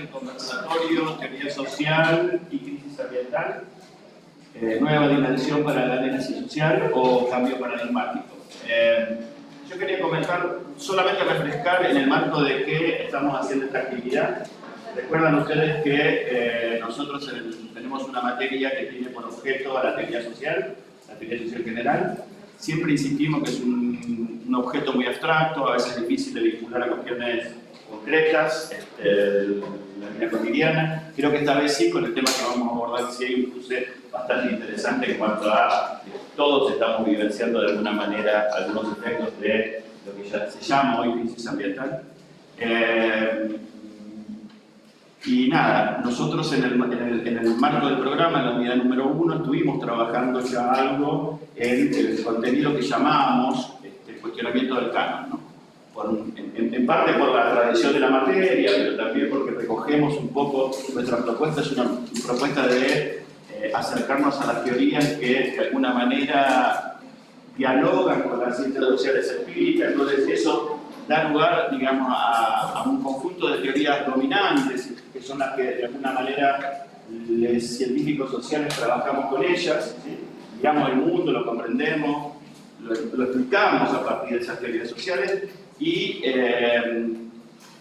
el conversatorio Teoría Social y Crisis Ambiental, Nueva Dimensión para el Análisis Social o Cambio Paradigmático. Yo quería comentar, solamente refrescar en el marco de qué estamos haciendo esta actividad. Recuerdan ustedes que nosotros tenemos una materia que tiene por objeto a la teoría social general. Siempre insistimos que es un objeto muy abstracto, a veces difícil de vincular a cuestiones concretas, la vida cotidiana. Creo que esta vez sí, con el tema que vamos a abordar, sí hay un cruce bastante interesante en cuanto a todos estamos vivenciando de alguna manera algunos efectos de lo que ya se llama hoy crisis ambiental. Y nada, nosotros en el marco del programa, en la unidad número 1, estuvimos trabajando ya algo en el contenido que llamamos cuestionamiento del canon, ¿no? En parte por la tradición de la materia, pero también porque recogemos un poco, nuestra propuesta es una propuesta de acercarnos a las teorías que de alguna manera dialogan con las ciencias sociales empíricas. Entonces eso da lugar, digamos, a un conjunto de teorías dominantes, que son las que de alguna manera los científicos sociales trabajamos con ellas, ¿sí? Digamos el mundo, lo comprendemos, lo explicamos a partir de esas teorías sociales y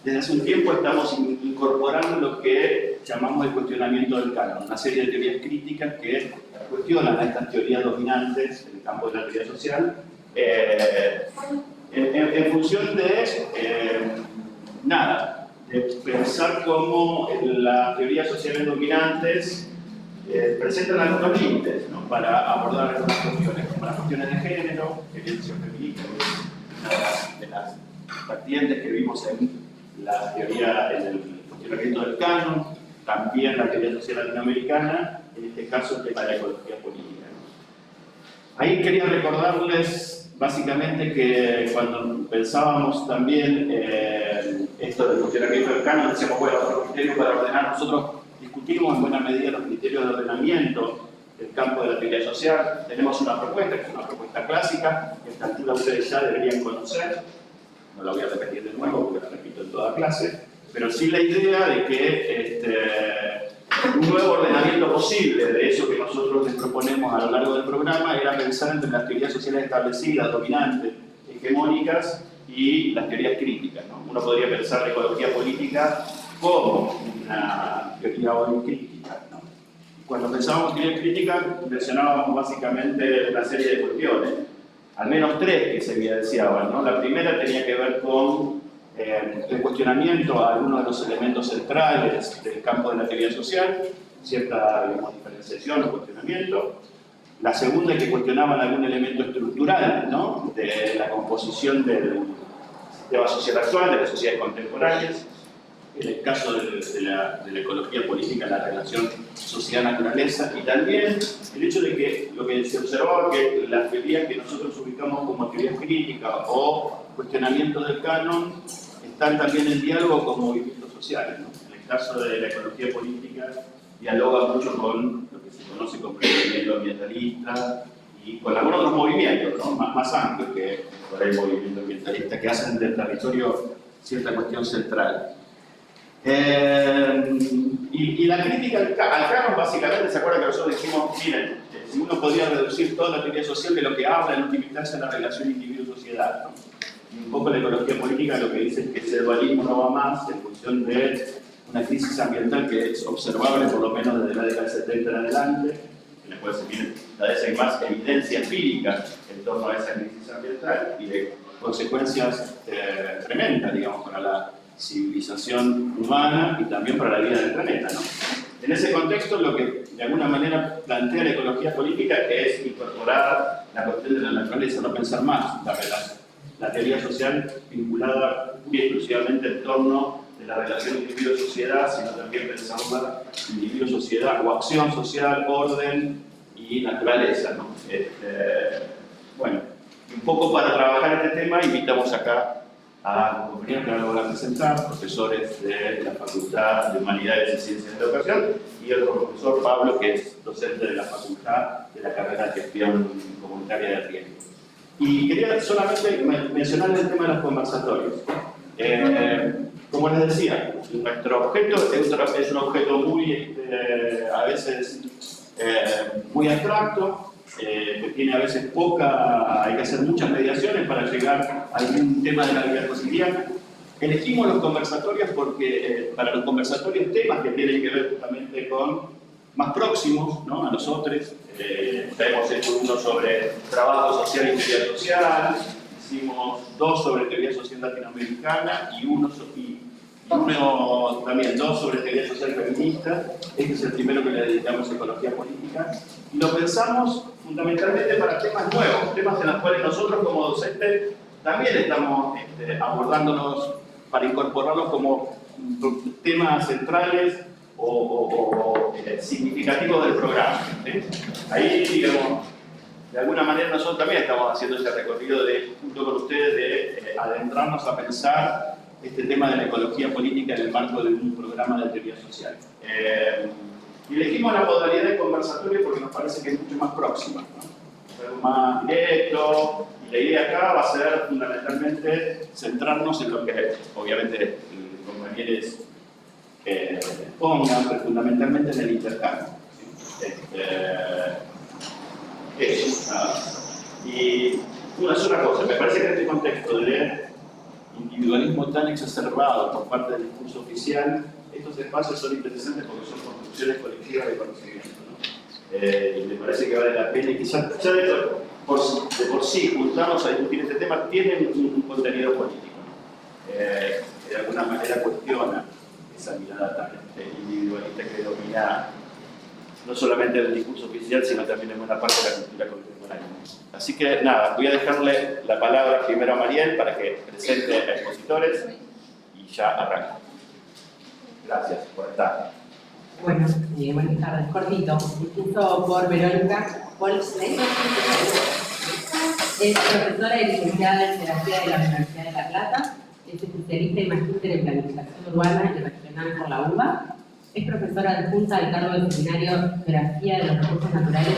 desde hace un tiempo estamos incorporando lo que llamamos el cuestionamiento del canon, una serie de teorías críticas que cuestionan a estas teorías dominantes en el campo de la teoría social en función de de pensar cómo las teorías sociales dominantes presentan algunos límites, ¿no? Para abordar algunas cuestiones, como las cuestiones de género, violencia feminista, una de las vertientes que vimos en la teoría, en el cuestionamiento del canon, también la teoría social latinoamericana, en este caso el tema de la ecología política, ¿no? Ahí quería recordarles básicamente que cuando pensábamos también esto del cuestionamiento del canon, decíamos, bueno, otro criterio para ordenar, nosotros discutimos en buena medida los criterios de ordenamiento del campo de la teoría social. Tenemos una propuesta, que es una propuesta clásica, que a esta altura ustedes ya deberían conocer. No la voy a repetir de nuevo porque la repito en toda clase, pero sí la idea de que un nuevo ordenamiento posible de eso que nosotros les proponemos a lo largo del programa era pensar entre las teorías sociales establecidas, dominantes, hegemónicas, y las teorías críticas, ¿no? Uno podría pensar la ecología política como una teoría hoy crítica, ¿no? Cuando pensábamos en teoría crítica, mencionábamos básicamente una serie de cuestiones, al menos tres que se evidenciaban, ¿no? La primera tenía que ver con el cuestionamiento a algunos de los elementos centrales del campo de la teoría social, cierta, digamos, diferenciación o cuestionamiento. La segunda es que cuestionaban algún elemento estructural, ¿no? De la composición del sistema social actual, de las sociedades contemporáneas. En el caso de la ecología política, la relación sociedad-naturaleza, y también el hecho de que lo que se observaba que las teorías que nosotros ubicamos como teorías críticas o cuestionamiento del canon están también en diálogo con movimientos sociales, ¿no? En el caso de la ecología política dialoga mucho con lo que se conoce como movimiento ambientalista y con algunos otros movimientos, ¿no? más amplios que por ahí el movimiento ambientalista, que hacen del territorio cierta cuestión central. Y la crítica al canon, básicamente, ¿se acuerdan que nosotros dijimos, miren, si uno podría reducir toda la teoría social de lo que habla en última instancia de la relación individuo-sociedad, ¿no? Y un poco la ecología política lo que dice es que ese dualismo no va más en función de una crisis ambiental que es observable por lo menos desde la década del 70 en adelante, en la cual se tiene cada vez hay más evidencia empírica en torno a esa crisis ambiental y de consecuencias tremendas, digamos, para la civilización humana y también para la vida del planeta, ¿no? En ese contexto, lo que de alguna manera plantea la ecología política es incorporar la cuestión de la naturaleza, no pensar más la teoría social vinculada y exclusivamente en torno de la relación individuo-sociedad, sino también pensarla individuo-sociedad o acción social, orden y naturaleza, ¿no? Bueno, un poco para trabajar este tema invitamos acá a los compañeros que ahora lo van a presentar, profesores de la Facultad de Humanidades y Ciencias de la Educación, y el profesor Pablo, que es docente de la Facultad de la carrera de Gestión Comunitaria de Riesgo. Y quería solamente mencionar el tema de los conversatorios. Como les decía, nuestro objeto es un objeto muy, a veces, muy abstracto, que tiene a veces hay que hacer muchas mediaciones para llegar a algún tema de la vida cotidiana. Elegimos los conversatorios porque para los conversatorios temas que tienen que ver justamente con más próximos, ¿no?, a nosotros. Ya hemos hecho uno sobre trabajo social y teoría social, hicimos 2 sobre teoría social latinoamericana y uno también 2 sobre teoría social feminista. Este es el primero que le dedicamos a ecología política. Y lo pensamos fundamentalmente para temas nuevos, temas en los cuales nosotros como docentes también estamos abordándonos para incorporarlos como temas centrales o significativos del programa. ¿Sí? Ahí, digamos, de alguna manera nosotros también estamos haciendo ese recorrido junto con ustedes de adentrarnos a pensar este tema de la ecología política en el marco de un programa de teoría social. Y elegimos la modalidad de conversatorio porque nos parece que es mucho más próxima, ¿no? Es más directo, y la idea acá va a ser fundamentalmente centrarnos en lo que obviamente los compañeros pongan, pero fundamentalmente en el intercambio. Y una sola cosa, me parece que en este contexto de individualismo tan exacerbado por parte del discurso oficial, estos espacios son interesantes porque son construcciones colectivas de conocimiento, ¿no? Y me parece que vale la pena, y quizás ya de por sí juntarnos a discutir este tema tienen un contenido político, ¿no? De alguna manera cuestiona esa mirada tan individualista que domina no solamente el discurso oficial, sino también en buena parte de la cultura contemporánea. Así que nada, voy a dejarle la palabra primero a Mariel para que presente a expositores y ya arranque. Gracias por estar. Bueno, buenas tardes, cortito. Empiezo por Verónica Polsner. Es profesora y licenciada en Geografía de la Universidad de La Plata. Es especialista y magíster en Planificación Urbana y Regional por la UBA. Es profesora adjunta al cargo del seminario Geografía de los Recursos Naturales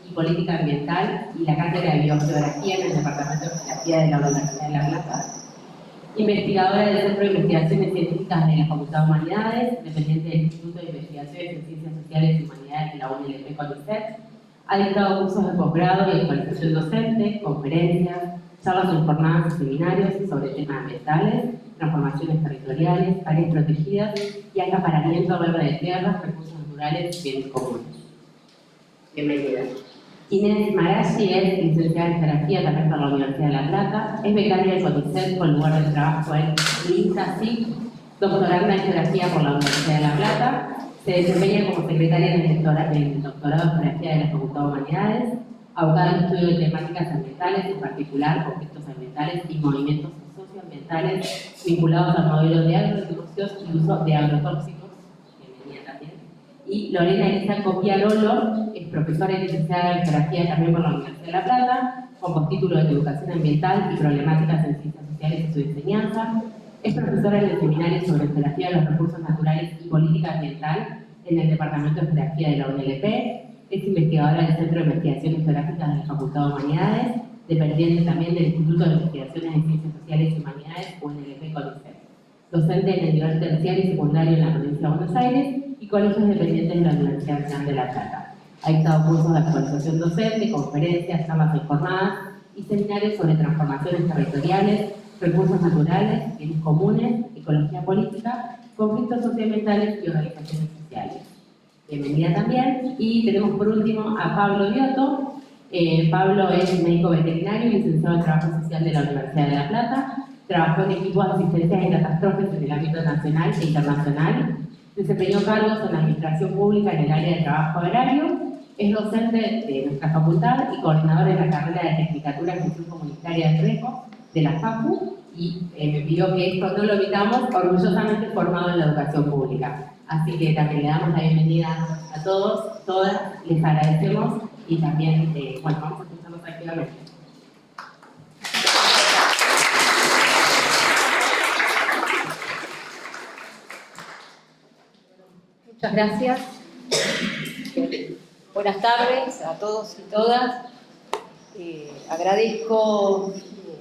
y Política Ambiental y la cátedra de Biogeografía en el Departamento de Geografía de la Universidad de La Plata. Investigadora del Centro de Investigaciones Científicas de la Facultad de Humanidades, dependiente del Instituto de Investigaciones en Ciencias Sociales y Humanidades de la UNLP CONICET. Ha dictado cursos de posgrado y actualización docente, conferencias, charlas en jornadas y seminarios sobre temas ambientales, transformaciones territoriales, áreas protegidas y acaparamiento verde de tierras, recursos naturales y bienes comunes. Bienvenida. Inés Marassi es licenciada en Geografía también por la Universidad de La Plata, es becaria del CONICET con lugar de trabajo en INSASIC, doctoranda en Geografía por la Universidad de La Plata, se desempeña como secretaria del doctorado en Geografía de la Facultad de Humanidades, abocada al estudio de temáticas ambientales, en particular conflictos ambientales y movimientos socioambientales vinculados al modelo de agrorecursos y uso de agrotóxicos, bienvenida también. Y Lorena Elisa Copiarolo es profesora y licenciada en Geografía también por la Universidad de La Plata, con postítulo en Educación Ambiental y Problemáticas en Ciencias Sociales y su enseñanza. Es profesora en el seminario sobre Geografía de los Recursos Naturales y Política Ambiental en el Departamento de Geografía de la UNLP. Es investigadora del Centro de Investigaciones Geográficas de la Facultad de Humanidades, dependiente también del Instituto de Investigaciones en Ciencias Sociales y Humanidades, UNLP CONICET. Docente en el nivel terciario y secundario en la provincia de Buenos Aires y colegios dependientes de la Universidad Nacional de La Plata. Ha dictado cursos de actualización docente, conferencias, charlas en jornadas y seminarios sobre transformaciones territoriales, recursos naturales, bienes comunes, ecología política, conflictos socioambientales y organizaciones sociales. Bienvenida también. Y tenemos por último a Pablo Biotto. Pablo es médico veterinario y licenciado en Trabajo Social de la Universidad de La Plata. Trabajó en equipos de asistencia en catástrofes en el ámbito nacional e internacional. Desempeñó cargos en la administración pública en el área de trabajo agrario. Es docente de nuestra facultad y coordinador en la carrera de Tecnicatura en Gestión Comunitaria de RECO de la FACU. Y me pidió que esto no lo olvidamos, orgullosamente formado en la educación pública. Así que también le damos la bienvenida a todos, todas, les agradecemos y también, bueno, vamos a escucharlos activamente. Muchas gracias. Buenas tardes a todos y todas. Agradezco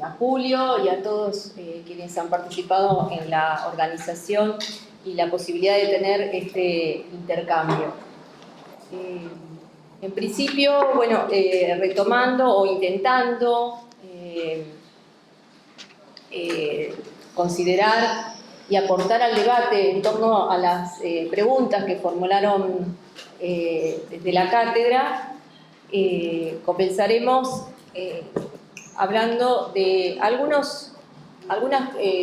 a Julio y a todos quienes han participado en la organización y la posibilidad de tener este intercambio. En principio, bueno, retomando o intentando considerar y aportar al debate en torno a las preguntas que formularon desde la cátedra, comenzaremos hablando de algunas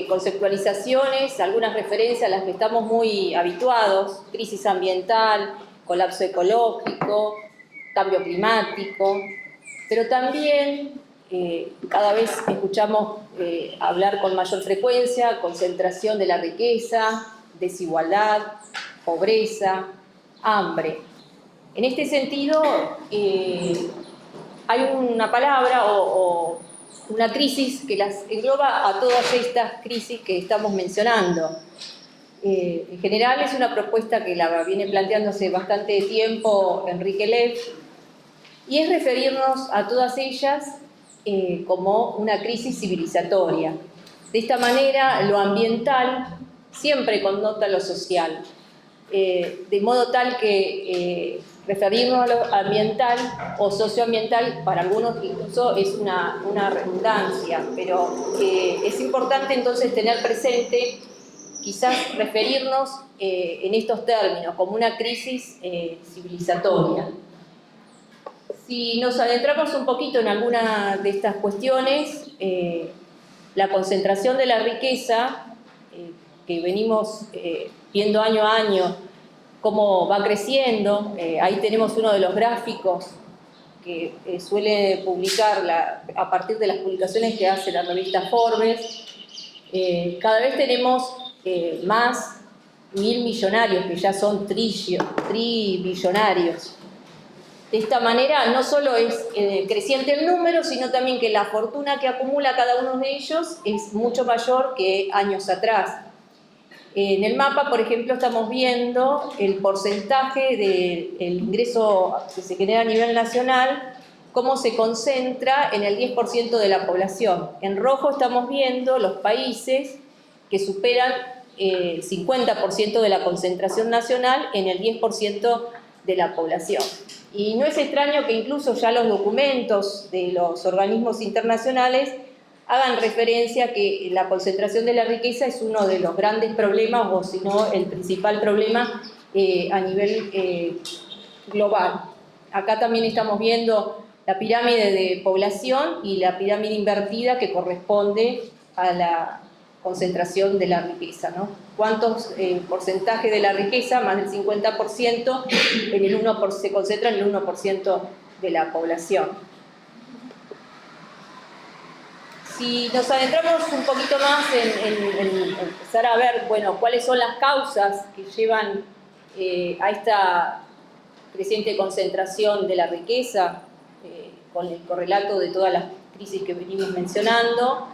conceptualizaciones, algunas referencias a las que estamos muy habituados: crisis ambiental, colapso ecológico, cambio climático, pero también cada vez escuchamos hablar con mayor frecuencia concentración de la riqueza, desigualdad, pobreza, hambre. En este sentido, hay una palabra o una crisis que las engloba a todas estas crisis que estamos mencionando. En general es una propuesta que la viene planteando hace bastante tiempo Enrique Leff, y es referirnos a todas ellas como una crisis civilizatoria. De esta manera, lo ambiental siempre connota lo social, de modo tal que referirnos a lo ambiental o socioambiental para algunos incluso es una redundancia, pero es importante entonces tener presente, quizás referirnos en estos términos como una crisis civilizatoria. Si nos adentramos un poquito en alguna de estas cuestiones, la concentración de la riqueza, que venimos viendo año a año cómo va creciendo, ahí tenemos uno de los gráficos que suele publicar a partir de las publicaciones que hace la revista Forbes. Cada vez tenemos más 1.000 millonarios, que ya son tribillonarios. De esta manera no solo es creciente el número, sino también que la fortuna que acumula cada uno de ellos es mucho mayor que años atrás. En el mapa, por ejemplo, estamos viendo el porcentaje del ingreso que se genera a nivel nacional, cómo se concentra en el 10% de la población. En rojo estamos viendo los países que superan el 50% de la concentración nacional en el 10% de la población. Y no es extraño que incluso ya los documentos de los organismos internacionales hagan referencia a que la concentración de la riqueza es uno de los grandes problemas, o si no el principal problema a nivel global. Acá también estamos viendo la pirámide de población y la pirámide invertida que corresponde a la concentración de la riqueza, ¿no? ¿Cuántos porcentaje de la riqueza? Más del 50% se concentra en el 1% de la población. Si nos adentramos un poquito más en empezar a ver, bueno, cuáles son las causas que llevan a esta creciente concentración de la riqueza, con el correlato de todas las crisis que venimos mencionando,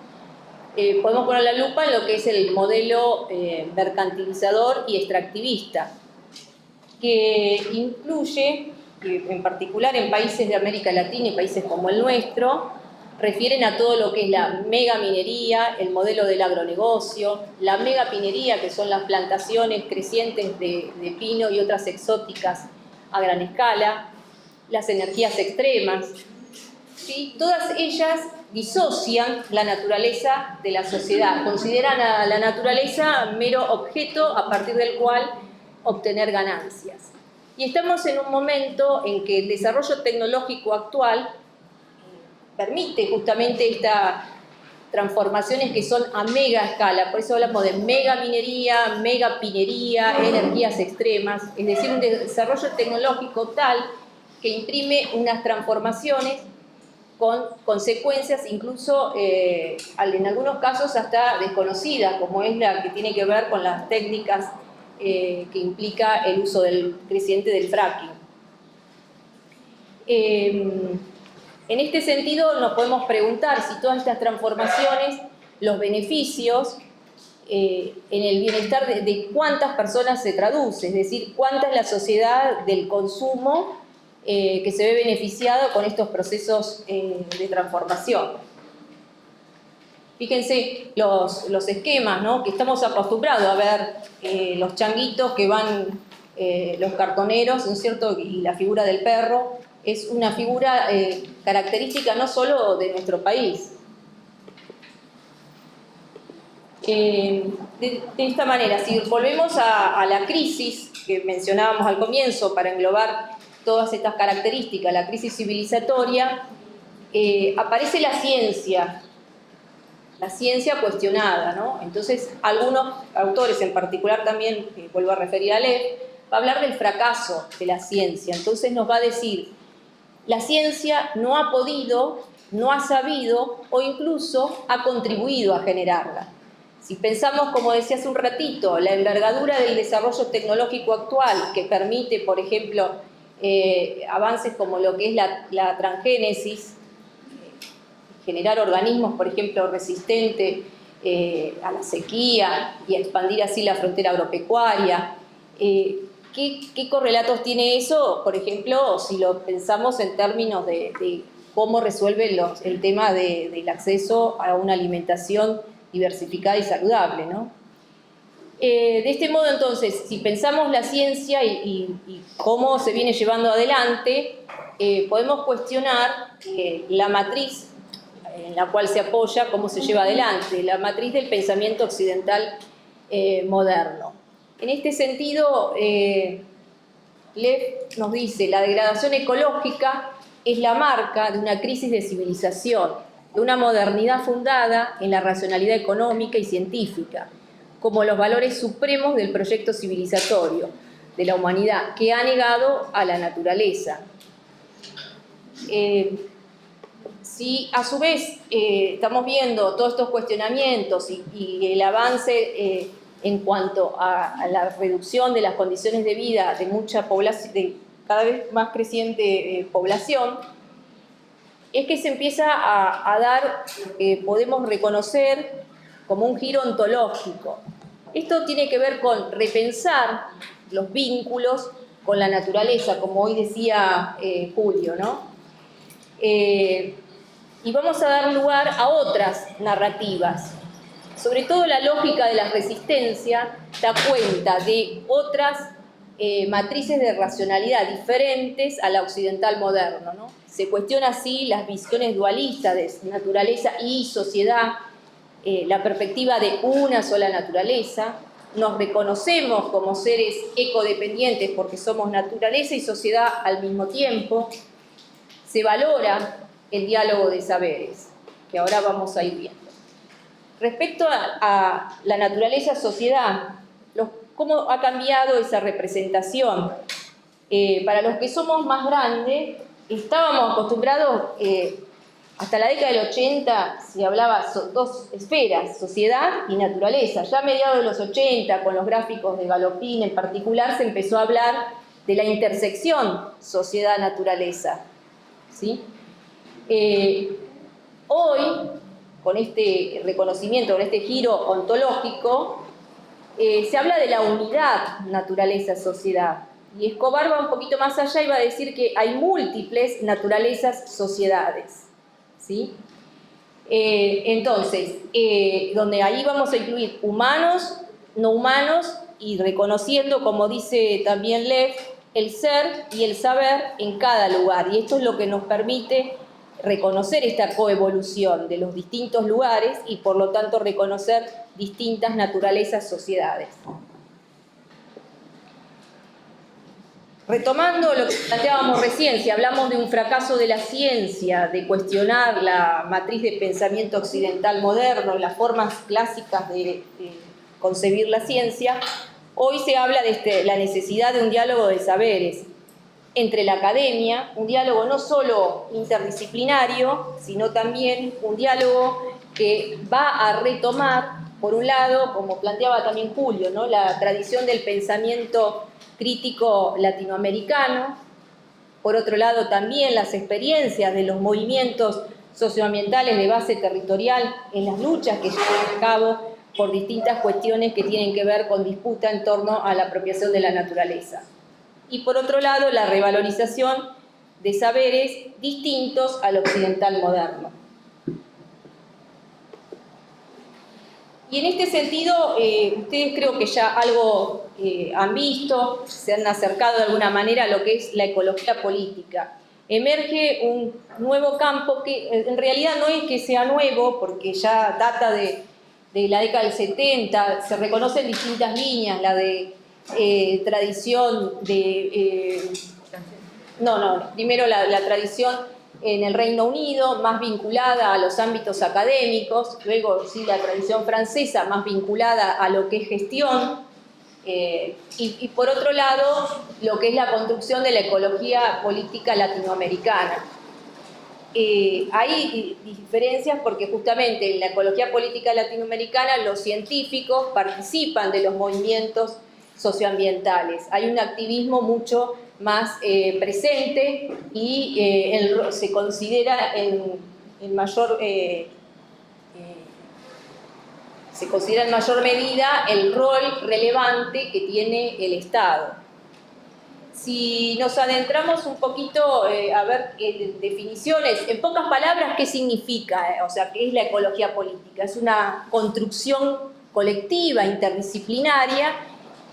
podemos poner la lupa en lo que es el modelo mercantilizador y extractivista, que incluye, en particular en países de América Latina y países como el nuestro, refieren a todo lo que es la megaminería, el modelo del agronegocio, la megapinería, que son las plantaciones crecientes de pino y otras exóticas a gran escala, las energías extremas, ¿sí? Todas ellas disocian la naturaleza de la sociedad, consideran a la naturaleza mero objeto a partir del cual obtener ganancias. Y estamos en un momento en que el desarrollo tecnológico actual permite justamente estas transformaciones que son a mega escala, por eso hablamos de megaminería, megapinería, energías extremas, es decir, un desarrollo tecnológico tal que imprime unas transformaciones con consecuencias incluso en algunos casos hasta desconocidas, como es la que tiene que ver con las técnicas que implica el uso creciente del fracking. En este sentido nos podemos preguntar si todas estas transformaciones, los beneficios en el bienestar de cuántas personas se traduce, es decir, cuánta es la sociedad del consumo que se ve beneficiado con estos procesos de transformación. Fíjense los esquemas, ¿no? Que estamos acostumbrados a ver los changuitos que van, los cartoneros, ¿no es cierto? Y la figura del perro es una figura característica no solo de nuestro país. De esta manera, si volvemos a la crisis que mencionábamos al comienzo para englobar todas estas características, la crisis civilizatoria, aparece la ciencia cuestionada, ¿no? Entonces, algunos autores, en particular también, vuelvo a referir a Lev, va a hablar del fracaso de la ciencia. Entonces nos va a decir, la ciencia no ha podido, no ha sabido o incluso ha contribuido a generarla. Si pensamos, como decía hace un ratito, la envergadura del desarrollo tecnológico actual que permite, por ejemplo, avances como lo que es la transgénesis, generar organismos, por ejemplo, resistentes a la sequía y expandir así la frontera agropecuaria. ¿Qué correlatos tiene eso? Por ejemplo, si lo pensamos en términos de cómo resuelve el tema del acceso a una alimentación diversificada y saludable, ¿no? De este modo, entonces, si pensamos la ciencia y cómo se viene llevando adelante, podemos cuestionar la matriz en la cual se apoya, cómo se lleva adelante, la matriz del pensamiento occidental moderno. En este sentido, Lev nos dice, la degradación ecológica es la marca de una crisis de civilización, de una modernidad fundada en la racionalidad económica y científica, como los valores supremos del proyecto civilizatorio de la humanidad, que ha negado a la naturaleza. Si a su vez estamos viendo todos estos cuestionamientos y el avance en cuanto a la reducción de las condiciones de vida de mucha población, de cada vez más creciente población, es que se empieza a dar, podemos reconocer como un giro ontológico. Esto tiene que ver con repensar los vínculos con la naturaleza, como hoy decía Julio, ¿no? Y vamos a dar lugar a otras narrativas. Sobre todo la lógica de la resistencia da cuenta de otras matrices de racionalidad diferentes a la occidental moderna, ¿no? Se cuestiona así las visiones dualistas de naturaleza y sociedad, la perspectiva de una sola naturaleza. Nos reconocemos como seres ecodependientes porque somos naturaleza y sociedad al mismo tiempo. Se valora el diálogo de saberes, que ahora vamos a ir viendo. Respecto a la naturaleza-sociedad, ¿cómo ha cambiado esa representación? Para los que somos más grandes, estábamos acostumbrados, hasta la década del 80 se hablaba dos esferas, sociedad y naturaleza. Ya a mediados de los 80, con los gráficos de Galopin en particular, se empezó a hablar de la intersección sociedad-naturaleza, ¿sí? Hoy, con este reconocimiento, con este giro ontológico, se habla de la unidad naturaleza-sociedad. Y Escobar va un poquito más allá y va a decir que hay múltiples naturalezas-sociedades, ¿sí? Entonces, donde ahí vamos a incluir humanos, no humanos, y reconociendo, como dice también Lev, el ser y el saber en cada lugar. Y esto es lo que nos permite reconocer esta coevolución de los distintos lugares y por lo tanto reconocer distintas naturalezas, sociedades. Retomando lo que planteábamos recién, si hablamos de un fracaso de la ciencia, de cuestionar la matriz de pensamiento occidental moderno, las formas clásicas de concebir la ciencia, hoy se habla de la necesidad de un diálogo de saberes entre la academia, un diálogo no solo interdisciplinario, sino también un diálogo que va a retomar, por un lado, como planteaba también Julio, ¿no?, la tradición del pensamiento crítico latinoamericano, por otro lado también las experiencias de los movimientos socioambientales de base territorial en las luchas que llevan a cabo por distintas cuestiones que tienen que ver con disputa en torno a la apropiación de la naturaleza. Y por otro lado, la revalorización de saberes distintos al occidental moderno. Y en este sentido, ustedes creo que ya algo han visto, se han acercado de alguna manera a lo que es la ecología política. Emerge un nuevo campo que en realidad no es que sea nuevo, porque ya data de la década del 70, se reconocen distintas líneas, la de tradición de... primero la tradición en el Reino Unido, más vinculada a los ámbitos académicos, luego sí la tradición francesa, más vinculada a lo que es gestión, y por otro lado, lo que es la construcción de la ecología política latinoamericana. Hay diferencias porque justamente en la ecología política latinoamericana los científicos participan de los movimientos socioambientales. Hay un activismo mucho más presente y se considera en mayor medida el rol relevante que tiene el Estado. Si nos adentramos un poquito a ver definiciones, en pocas palabras, ¿qué significa? O sea, ¿qué es la ecología política? Es una construcción colectiva, interdisciplinaria,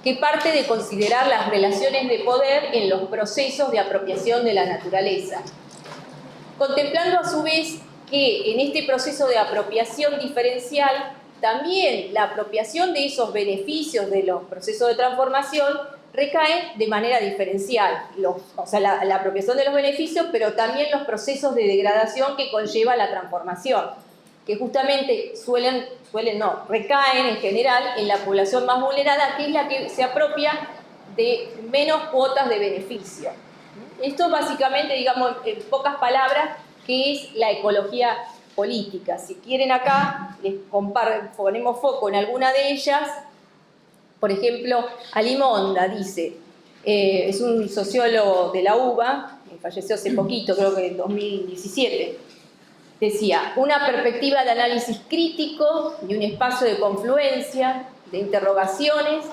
que parte de considerar las relaciones de poder en los procesos de apropiación de la naturaleza, contemplando a su vez que en este proceso de apropiación diferencial también la apropiación de esos beneficios de los procesos de transformación recae de manera diferencial, o sea, la apropiación de los beneficios, pero también los procesos de degradación que conlleva la transformación, que justamente recaen en general en la población más vulnerada, que es la que se apropia de menos cuotas de beneficio. Esto básicamente, digamos, en pocas palabras, que es la ecología política. Si quieren acá, ponemos foco en alguna de ellas. Por ejemplo, Alimonda dice, es un sociólogo de la UBA, falleció hace poquito, creo que en 2017, decía, una perspectiva de análisis crítico y un espacio de confluencia, de interrogaciones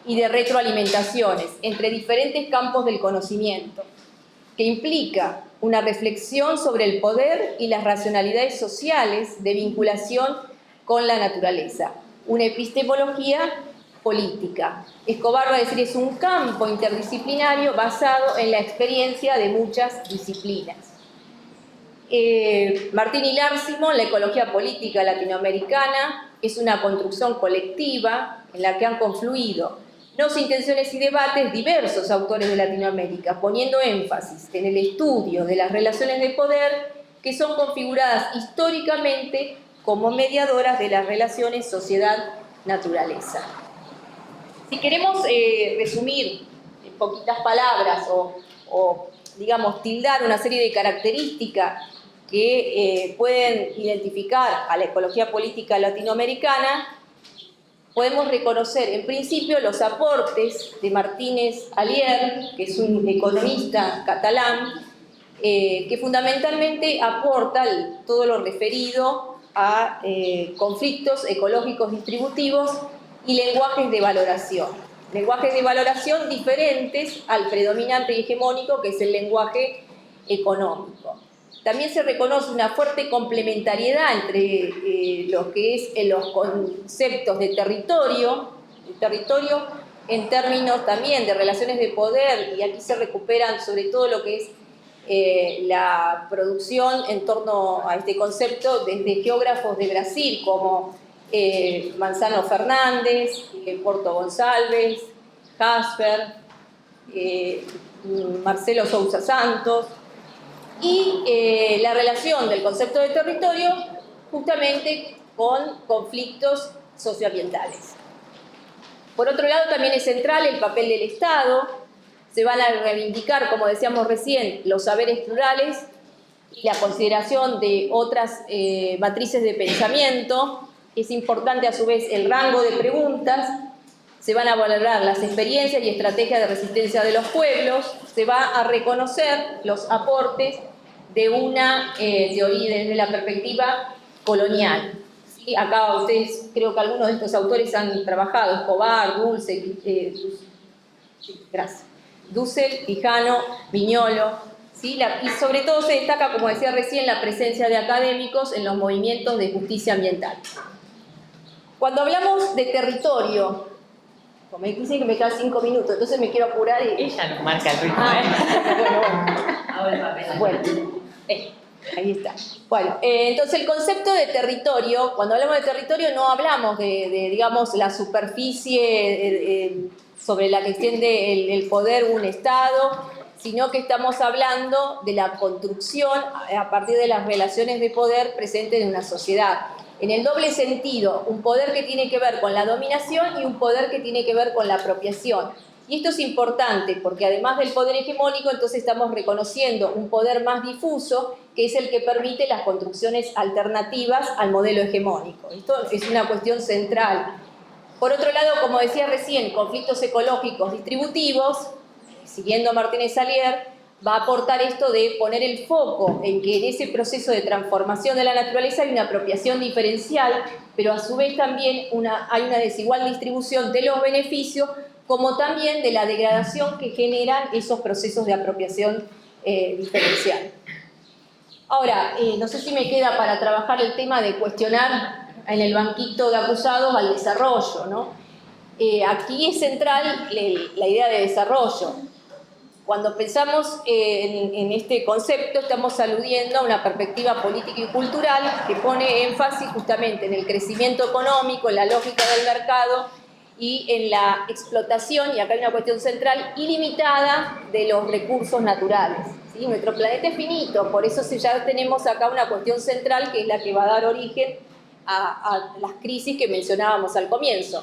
y de retroalimentaciones entre diferentes campos del conocimiento, que implica una reflexión sobre el poder y las racionalidades sociales de vinculación con la naturaleza, una epistemología política. Escobar va a decir, es un campo interdisciplinario basado en la experiencia de muchas disciplinas. Martín y Lársimo, la ecología política latinoamericana, es una construcción colectiva en la que han confluido intenciones y debates diversos autores de Latinoamérica, poniendo énfasis en el estudio de las relaciones de poder que son configuradas históricamente como mediadoras de las relaciones sociedad-naturaleza. Si queremos resumir en poquitas palabras o digamos, tildar una serie de características que pueden identificar a la ecología política latinoamericana, podemos reconocer en principio los aportes de Martínez Alier, que es un economista catalán, que fundamentalmente aporta todo lo referido a conflictos ecológicos distributivos y lenguajes de valoración. Lenguajes de valoración diferentes al predominante y hegemónico, que es el lenguaje económico. También se reconoce una fuerte complementariedad entre lo que es los conceptos de territorio en términos también de relaciones de poder, y aquí se recuperan sobre todo lo que es la producción en torno a este concepto desde geógrafos de Brasil como Manzano Fernández, Porto Gonçalves, Jasper, Marcelo Sousa Santos, y la relación del concepto de territorio justamente con conflictos socioambientales. Por otro lado, también es central el papel del Estado. Se van a reivindicar, como decíamos recién, los saberes plurales y la consideración de otras matrices de pensamiento. Es importante a su vez el rango de preguntas. Se van a valorar las experiencias y estrategias de resistencia de los pueblos. Se va a reconocer los aportes de una teoría desde la perspectiva colonial. ¿Sí? Acá ustedes, creo que algunos de estos autores han trabajado, Escobar, Dussel, Quijano, Viñolo, ¿sí? Y sobre todo se destaca, como decía recién, la presencia de académicos en los movimientos de justicia ambiental. Cuando hablamos de territorio, como me dicen que me quedan 5 minutos, entonces me quiero apurar y... Ella nos marca el ritmo, Bueno, ahí está. Bueno, entonces el concepto de territorio, cuando hablamos de territorio no hablamos de digamos, la superficie sobre la que extiende el poder un Estado, sino que estamos hablando de la construcción a partir de las relaciones de poder presentes en una sociedad. En el doble sentido, un poder que tiene que ver con la dominación y un poder que tiene que ver con la apropiación. Y esto es importante porque además del poder hegemónico, entonces estamos reconociendo un poder más difuso, que es el que permite las construcciones alternativas al modelo hegemónico. Esto es una cuestión central. Por otro lado, como decía recién, conflictos ecológicos distributivos, siguiendo a Martínez Salier, va a aportar esto de poner el foco en que en ese proceso de transformación de la naturaleza hay una apropiación diferencial, pero a su vez también hay una desigual distribución de los beneficios, como también de la degradación que generan esos procesos de apropiación diferencial. Ahora, no sé si me queda para trabajar el tema de cuestionar en el banquito de acusados al desarrollo, ¿no? Aquí es central la idea de desarrollo. Cuando pensamos en este concepto, estamos aludiendo a una perspectiva política y cultural que pone énfasis justamente en el crecimiento económico, en la lógica del mercado y en la explotación, y acá hay una cuestión central, ilimitada de los recursos naturales. ¿Sí? Nuestro planeta es finito, por eso ya tenemos acá una cuestión central que es la que va a dar origen a las crisis que mencionábamos al comienzo.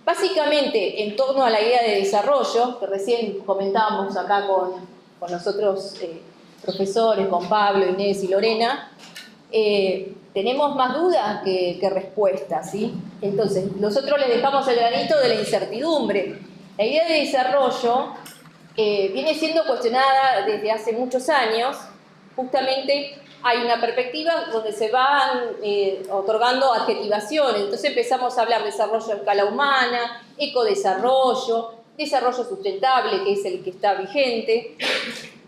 Básicamente, en torno a la idea de desarrollo, que recién comentábamos acá con los otros profesores, con Pablo, Inés y Lorena, tenemos más dudas que respuestas, ¿sí? Entonces, nosotros les dejamos el granito de la incertidumbre. La idea de desarrollo viene siendo cuestionada desde hace muchos años. Justamente hay una perspectiva donde se van otorgando adjetivaciones. Entonces empezamos a hablar de desarrollo a escala humana, ecodesarrollo, desarrollo sustentable, que es el que está vigente.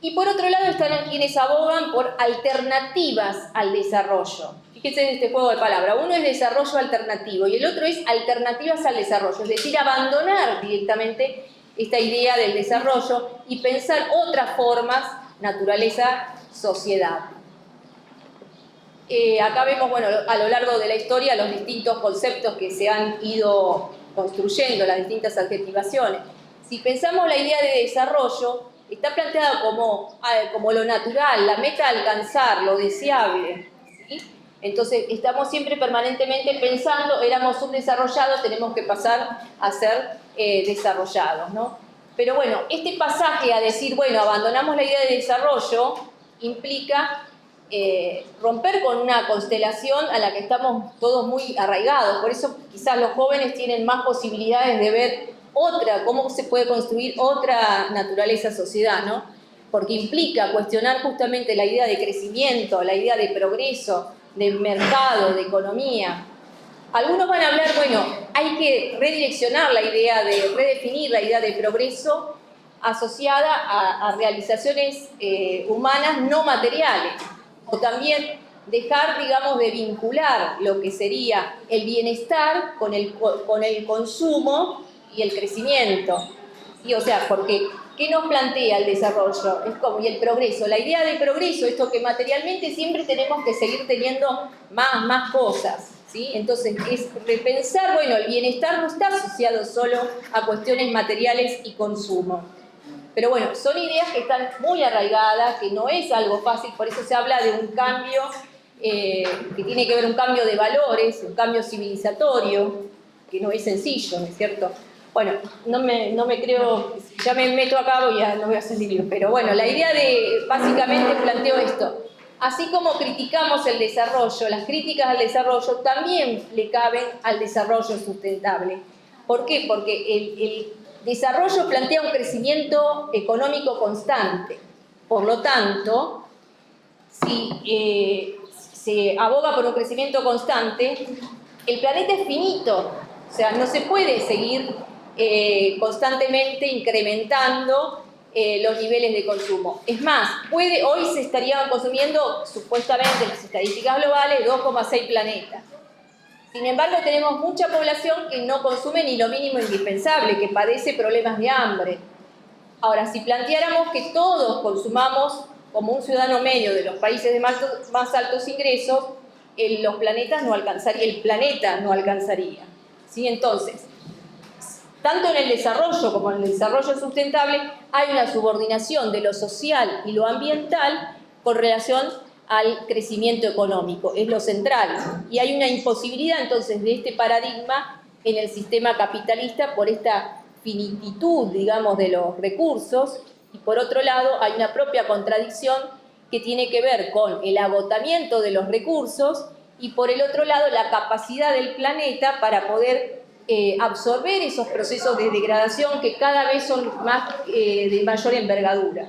Y por otro lado están quienes abogan por alternativas al desarrollo. Fíjense en este juego de palabras. Uno es desarrollo alternativo y el otro es alternativas al desarrollo. Es decir, abandonar directamente esta idea del desarrollo y pensar otras formas, naturaleza, sociedad. Acá vemos, bueno, a lo largo de la historia los distintos conceptos que se han ido construyendo, las distintas adjetivaciones. Si pensamos la idea de desarrollo, está planteada como lo natural, la meta a alcanzar, lo deseable, ¿sí? Entonces estamos siempre permanentemente pensando, éramos subdesarrollados, tenemos que pasar a ser desarrollados, ¿no? Pero bueno, este pasaje a decir, bueno, abandonamos la idea de desarrollo, implica romper con una constelación a la que estamos todos muy arraigados. Por eso quizás los jóvenes tienen más posibilidades de ver cómo se puede construir otra naturaleza sociedad, ¿no? Porque implica cuestionar justamente la idea de crecimiento, la idea de progreso, de mercado, de economía. Algunos van a hablar, bueno, hay que redireccionar la idea redefinir la idea de progreso asociada a realizaciones humanas no materiales. O también dejar, digamos, de vincular lo que sería el bienestar con el consumo y el crecimiento. ¿Sí? O sea, porque ¿qué nos plantea el desarrollo? Y el progreso. La idea de progreso, esto que materialmente siempre tenemos que seguir teniendo más cosas. ¿Sí? Entonces, es repensar, bueno, el bienestar no está asociado solo a cuestiones materiales y consumo. Pero bueno, son ideas que están muy arraigadas, que no es algo fácil, por eso se habla de un cambio que tiene que ver un cambio de valores, un cambio civilizatorio, que no es sencillo, ¿no es cierto? Bueno, no me creo, ya me meto acá, no voy a salir, pero bueno, la idea básicamente planteo esto. Así como criticamos el desarrollo, las críticas al desarrollo también le caben al desarrollo sustentable. ¿Por qué? Porque el desarrollo plantea un crecimiento económico constante. Por lo tanto, si se aboga por un crecimiento constante, el planeta es finito. O sea, no se puede seguir constantemente incrementando los niveles de consumo. Es más, hoy se estarían consumiendo, supuestamente en las estadísticas globales, 2,6 planetas. Sin embargo, tenemos mucha población que no consume ni lo mínimo indispensable, que padece problemas de hambre. Ahora, si planteáramos que todos consumamos como un ciudadano medio de los países de más altos ingresos, el planeta no alcanzaría. ¿Sí? Entonces, tanto en el desarrollo como en el desarrollo sustentable hay una subordinación de lo social y lo ambiental con relación al crecimiento económico, es lo central. Y hay una imposibilidad entonces de este paradigma en el sistema capitalista por esta finititud, digamos, de los recursos, y por otro lado hay una propia contradicción que tiene que ver con el agotamiento de los recursos y por el otro lado la capacidad del planeta para poder absorber esos procesos de degradación que cada vez son de mayor envergadura.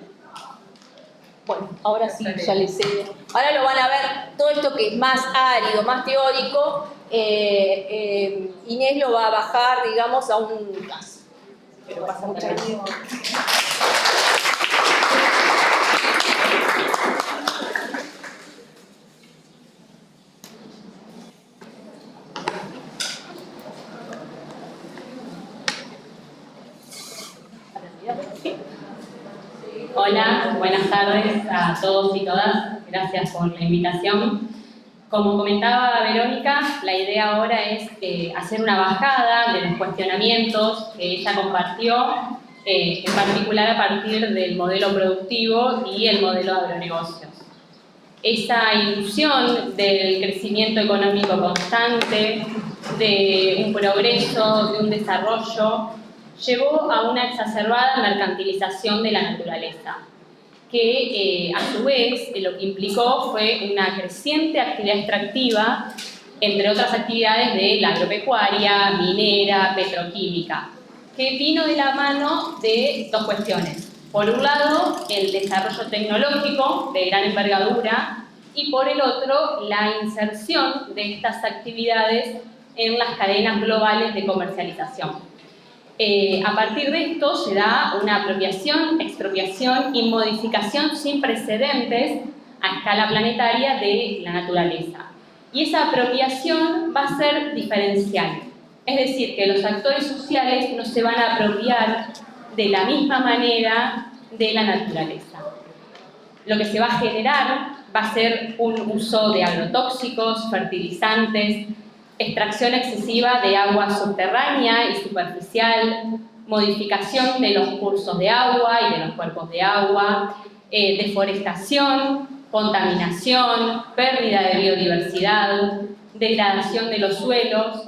Bueno, ahora sí, ya les cedo. Ahora lo van a ver, todo esto que es más árido, más teórico, Inés lo va a bajar, digamos, a un caso. Pero pasa mucho tiempo. Hola, buenas tardes a todos y todas. Gracias por la invitación. Como comentaba Verónica, la idea ahora es hacer una bajada de los cuestionamientos que ella compartió, en particular a partir del modelo productivo y el modelo de agronegocios. Esa ilusión del crecimiento económico constante, de un progreso, de un desarrollo, llevó a una exacerbada mercantilización de la naturaleza, que a su vez lo que implicó fue una creciente actividad extractiva, entre otras actividades de la agropecuaria, minera, petroquímica, que vino de la mano de dos cuestiones. Por un lado, el desarrollo tecnológico de gran envergadura y por el otro, la inserción de estas actividades en las cadenas globales de comercialización. A partir de esto se da una apropiación, expropiación y modificación sin precedentes a escala planetaria de la naturaleza. Y esa apropiación va a ser diferencial, es decir, que los actores sociales no se van a apropiar de la misma manera de la naturaleza. Lo que se va a generar va a ser un uso de agrotóxicos, fertilizantes, extracción excesiva de agua subterránea y superficial, modificación de los cursos de agua y de los cuerpos de agua, deforestación, contaminación, pérdida de biodiversidad, degradación de los suelos,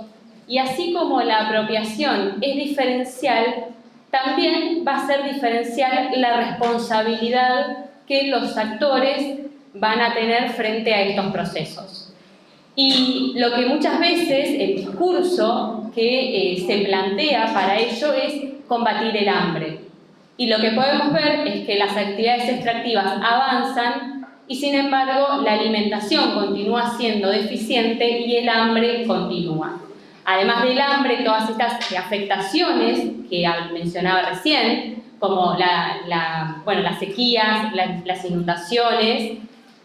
y así como la apropiación es diferencial, también va a ser diferencial la responsabilidad que los actores van a tener frente a estos procesos. Y lo que muchas veces el discurso que se plantea para ello es combatir el hambre. Y lo que podemos ver es que las actividades extractivas avanzan y sin embargo la alimentación continúa siendo deficiente y el hambre continúa. Además del hambre, todas estas afectaciones que mencionaba recién, como las sequías, las inundaciones,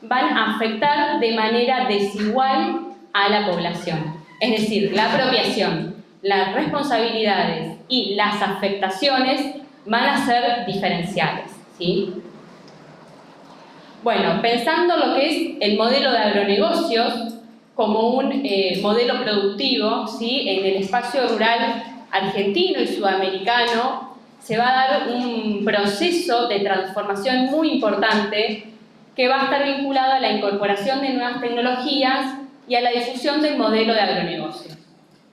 van a afectar de manera desigual a la población. Es decir, la apropiación, las responsabilidades y las afectaciones van a ser diferenciales, ¿sí? Bueno, pensando lo que es el modelo de agronegocios como un modelo productivo, ¿sí? En el espacio rural argentino y sudamericano se va a dar un proceso de transformación muy importante que va a estar vinculado a la incorporación de nuevas tecnologías y a la difusión del modelo de agronegocio.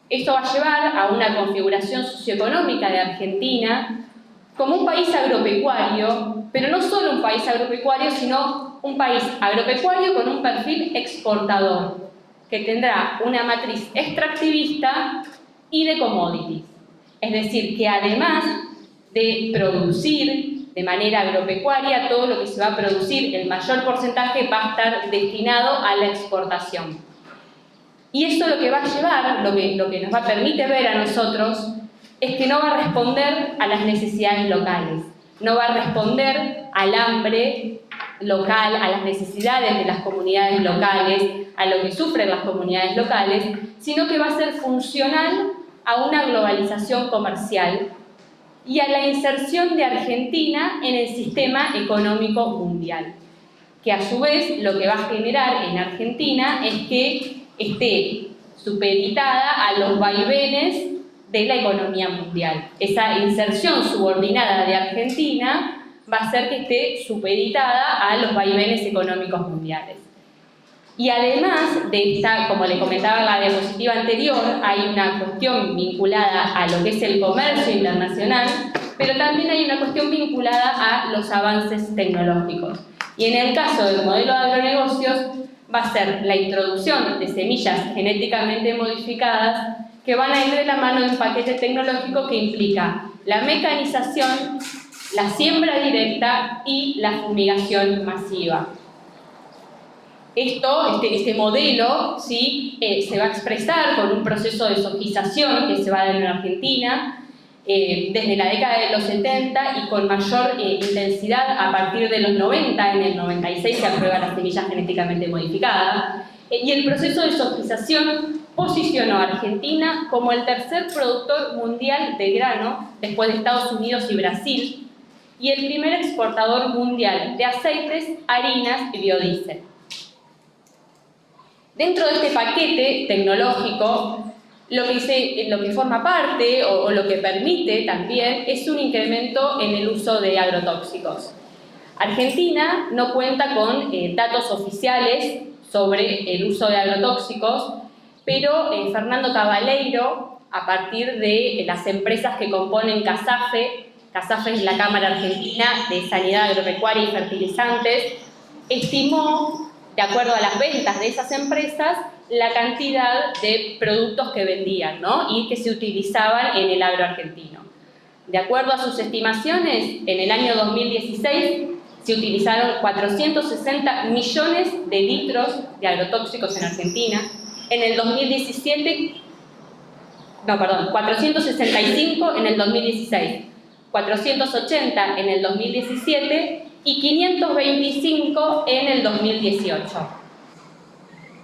Esto va a llevar a una configuración socioeconómica de Argentina como un país agropecuario, pero no solo un país agropecuario, sino un país agropecuario con un perfil exportador, que tendrá una matriz extractivista y de commodities. Es decir, que además de producir de manera agropecuaria, todo lo que se va a producir, el mayor porcentaje va a estar destinado a la exportación. Y esto lo que va a llevar, lo que nos va a permitir ver a nosotros, es que no va a responder a las necesidades locales, no va a responder al hambre local, a las necesidades de las comunidades locales, a lo que sufren las comunidades locales, sino que va a ser funcional a una globalización comercial y a la inserción de Argentina en el sistema económico mundial, que a su vez lo que va a generar en Argentina es que esté supeditada a los vaivenes de la economía mundial. Esa inserción subordinada de Argentina va a hacer que esté supeditada a los vaivenes económicos mundiales. Y además de esta, como le comentaba en la diapositiva anterior, hay una cuestión vinculada a lo que es el comercio internacional, pero también hay una cuestión vinculada a los avances tecnológicos. Y en el caso del modelo de agronegocios, va a ser la introducción de semillas genéticamente modificadas que van a ir de la mano de un paquete tecnológico que implica la mecanización, la siembra directa y la fumigación masiva. Este modelo, ¿sí? Se va a expresar con un proceso de sofización que se va a dar en Argentina desde la década de los 70 y con mayor intensidad a partir de los 90. En el 96 se aprueba la semilla genéticamente modificada. Y el proceso de sofización posicionó a Argentina como el tercer productor mundial de grano, después de Estados Unidos y Brasil, y el primer exportador mundial de aceites, harinas y biodiesel. Dentro de este paquete tecnológico, lo que forma parte o lo que permite también es un incremento en el uso de agrotóxicos. Argentina no cuenta con datos oficiales sobre el uso de agrotóxicos, pero Fernando Cabaleiro, a partir de las empresas que componen CASAFE es la Cámara Argentina de Sanidad Agropecuaria y Fertilizantes, estimó, de acuerdo a las ventas de esas empresas, la cantidad de productos que vendían, ¿no? Y que se utilizaban en el agro argentino. De acuerdo a sus estimaciones, en el año 2016 se utilizaron 460 millones de litros de agrotóxicos en Argentina. En el 465 en el 2016, 480 en el 2017 y 525 en el 2018.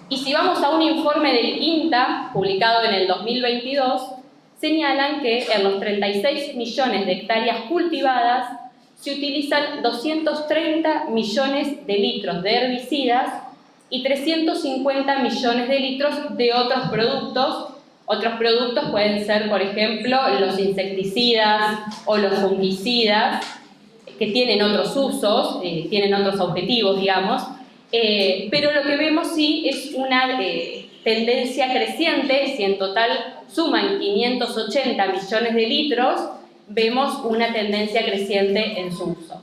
Y si vamos a un informe del INTA, publicado en el 2022, señalan que en los 36 millones de hectáreas cultivadas se utilizan 230 millones de litros de herbicidas y 350 millones de litros de otros productos. Otros productos pueden ser, por ejemplo, los insecticidas o los fungicidas, que tienen otros usos, tienen otros objetivos, digamos, pero lo que vemos sí es una tendencia creciente. Si en total suman 580 millones de litros, vemos una tendencia creciente en su uso.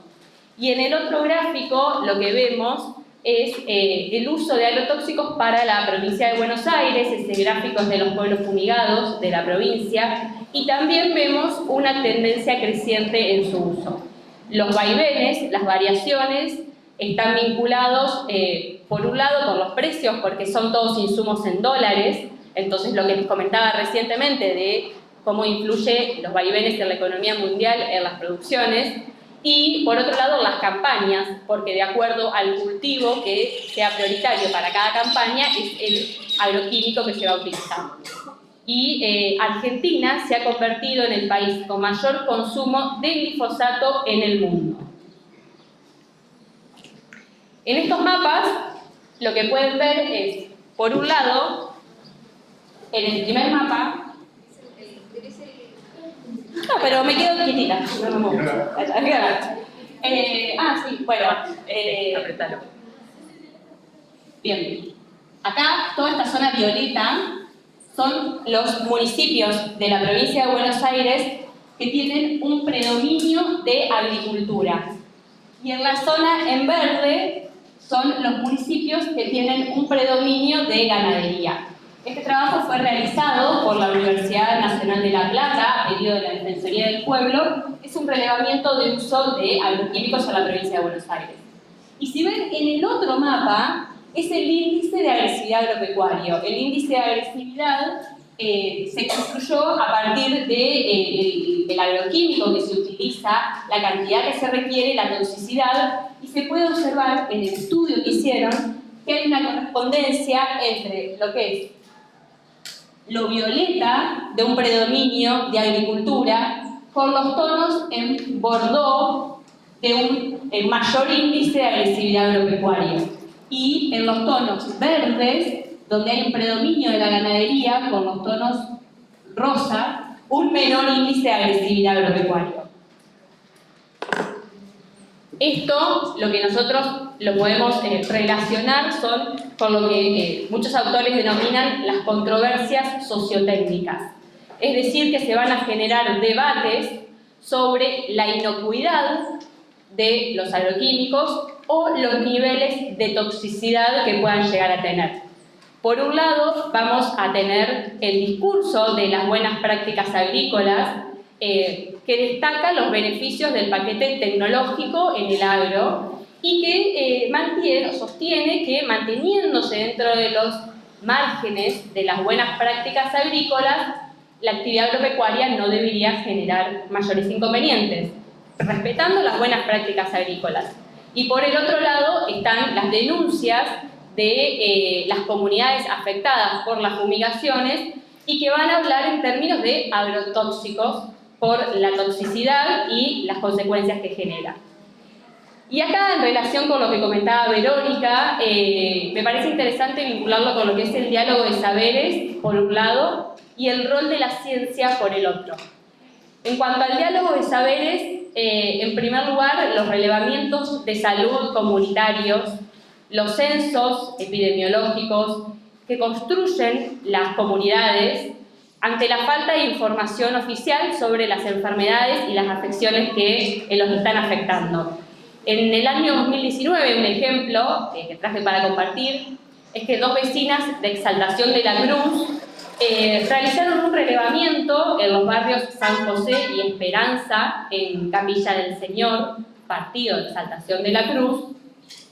Y en el otro gráfico lo que vemos es el uso de agrotóxicos para la provincia de Buenos Aires. Ese gráfico es de los pueblos fumigados de la provincia, y también vemos una tendencia creciente en su uso. Los vaivenes, las variaciones, están vinculados, por un lado, con los precios, porque son todos insumos en dólares. Entonces, lo que les comentaba recientemente de cómo influye los vaivenes en la economía mundial en las producciones. Y, por otro lado, las campañas, porque de acuerdo al cultivo que sea prioritario para cada campaña es el agroquímico que se va a utilizar. Y Argentina se ha convertido en el país con mayor consumo de glifosato en el mundo. En estos mapas, lo que pueden ver es, por un lado, en el primer mapa... No, pero me quedo quietita, no me muevo. Sí, bueno. Apretalo. Bien. Acá, toda esta zona violeta son los municipios de la provincia de Buenos Aires que tienen un predominio de agricultura. Y en la zona en verde son los municipios que tienen un predominio de ganadería. Este trabajo fue realizado por la Universidad Nacional de La Plata, a pedido de la Defensoría del Pueblo. Es un relevamiento de uso de agroquímicos en la provincia de Buenos Aires. Y si ven en el otro mapa, es el índice de agresividad agropecuario. El índice de agresividad se construyó a partir del agroquímico que se utiliza, la cantidad que se requiere, la toxicidad, y se puede observar en el estudio que hicieron que hay una correspondencia entre lo que es lo violeta de un predominio de agricultura con los tonos en bordó de un mayor índice de agresividad agropecuaria, y en los tonos verdes, donde hay un predominio de la ganadería, con los tonos rosa, un menor índice de agresividad agropecuaria. Esto, lo que nosotros lo podemos relacionar son con lo que muchos autores denominan las controversias sociotécnicas. Es decir, que se van a generar debates sobre la inocuidad de los agroquímicos o los niveles de toxicidad que puedan llegar a tener. Por un lado, vamos a tener el discurso de las buenas prácticas agrícolas, que destaca los beneficios del paquete tecnológico en el agro y que sostiene que, manteniéndose dentro de los márgenes de las buenas prácticas agrícolas, la actividad agropecuaria no debería generar mayores inconvenientes, respetando las buenas prácticas agrícolas. Y por el otro lado están las denuncias de las comunidades afectadas por las fumigaciones y que van a hablar en términos de agrotóxicos por la toxicidad y las consecuencias que genera. Y acá, en relación con lo que comentaba Verónica, me parece interesante vincularlo con lo que es el diálogo de saberes, por un lado, y el rol de la ciencia, por el otro. En cuanto al diálogo de saberes, en primer lugar, los relevamientos de salud comunitarios, los censos epidemiológicos que construyen las comunidades ante la falta de información oficial sobre las enfermedades y las afecciones que los están afectando. En el año 2019, un ejemplo que traje para compartir, es que 2 vecinas de Exaltación de la Cruz realizaron un relevamiento en los barrios San José y Esperanza, en Capilla del Señor, partido de Exaltación de la Cruz,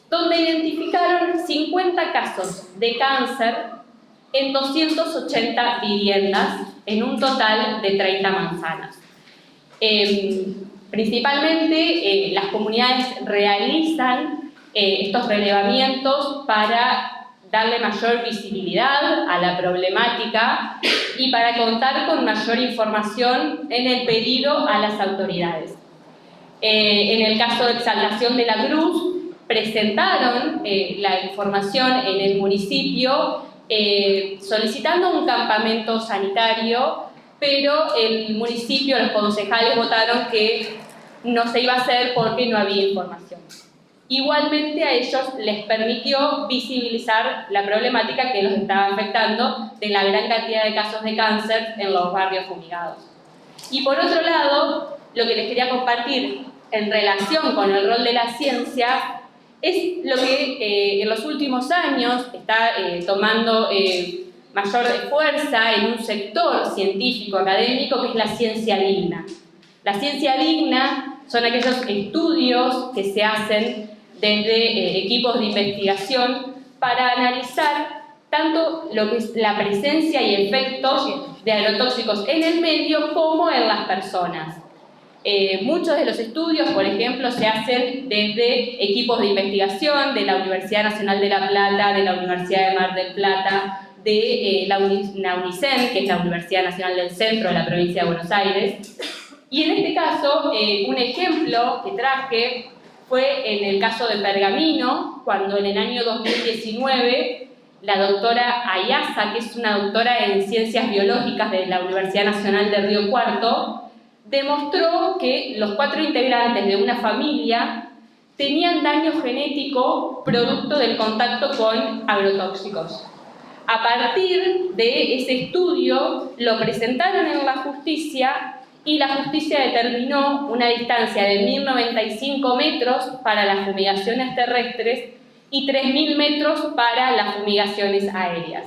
donde identificaron 50 casos de cáncer en 280 viviendas, en un total de 30 manzanas. Principalmente, las comunidades realizan estos relevamientos para darle mayor visibilidad a la problemática y para contar con mayor información en el pedido a las autoridades. En el caso de Exaltación de la Cruz, presentaron la información en el municipio solicitando un campamento sanitario, pero el municipio, los concejales votaron que no se iba a hacer porque no había información. Igualmente a ellos les permitió visibilizar la problemática que los estaba afectando de la gran cantidad de casos de cáncer en los barrios fumigados. Y por otro lado, lo que les quería compartir en relación con el rol de la ciencia es lo que en los últimos años está tomando mayor fuerza en un sector científico académico, que es la ciencia digna. La ciencia digna son aquellos estudios que se hacen desde equipos de investigación para analizar tanto lo que es la presencia y efectos de agrotóxicos en el medio como en las personas. Muchos de los estudios, por ejemplo, se hacen desde equipos de investigación de la Universidad Nacional de La Plata, de la Universidad de Mar del Plata, de la UNICEN, que es la Universidad Nacional del Centro de la provincia de Buenos Aires. Y en este caso, un ejemplo que traje fue en el caso de Pergamino, cuando en el año 2019 la doctora Ayasa, que es una doctora en Ciencias Biológicas de la Universidad Nacional de Río Cuarto, demostró que los 4 integrantes de una familia tenían daño genético producto del contacto con agrotóxicos. A partir de ese estudio lo presentaron en la justicia y la justicia determinó una distancia de 1.095 metros para las fumigaciones terrestres y 3.000 metros para las fumigaciones aéreas.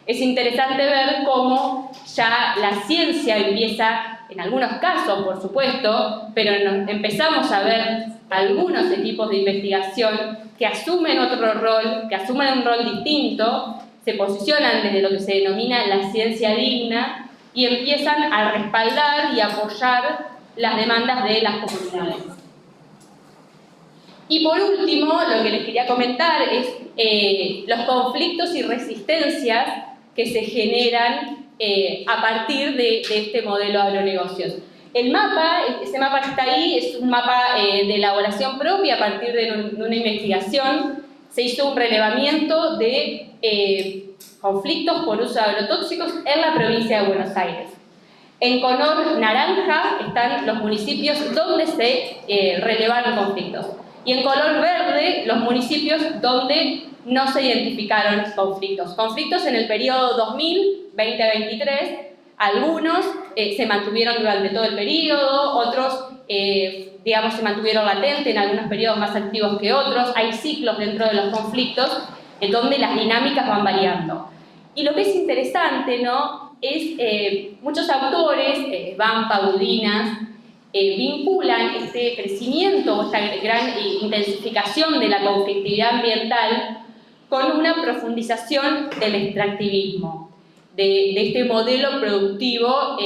Es interesante ver cómo ya la ciencia empieza, en algunos casos por supuesto, pero empezamos a ver algunos equipos de investigación que asumen otro rol, que asumen un rol distinto, se posicionan desde lo que se denomina la ciencia digna y empiezan a respaldar y apoyar las demandas de las comunidades. Y por último, lo que les quería comentar es los conflictos y resistencias que se generan a partir de este modelo de agronegocios. El mapa, ese mapa que está ahí, es un mapa de elaboración propia a partir de una investigación. Se hizo un relevamiento de conflictos por uso de agrotóxicos en la provincia de Buenos Aires. En color naranja están los municipios donde se relevaron conflictos. Y en color verde, los municipios donde no se identificaron conflictos. Conflictos en el periodo 2000-2023, algunos se mantuvieron durante todo el periodo, otros, digamos, se mantuvieron latentes en algunos periodos más activos que otros. Hay ciclos dentro de los conflictos en donde las dinámicas van variando. Y lo que es interesante, ¿no?, es muchos autores, Vampa, Budinas, vinculan este crecimiento, esta gran intensificación de la conflictividad ambiental con una profundización del extractivismo, de este modelo productivo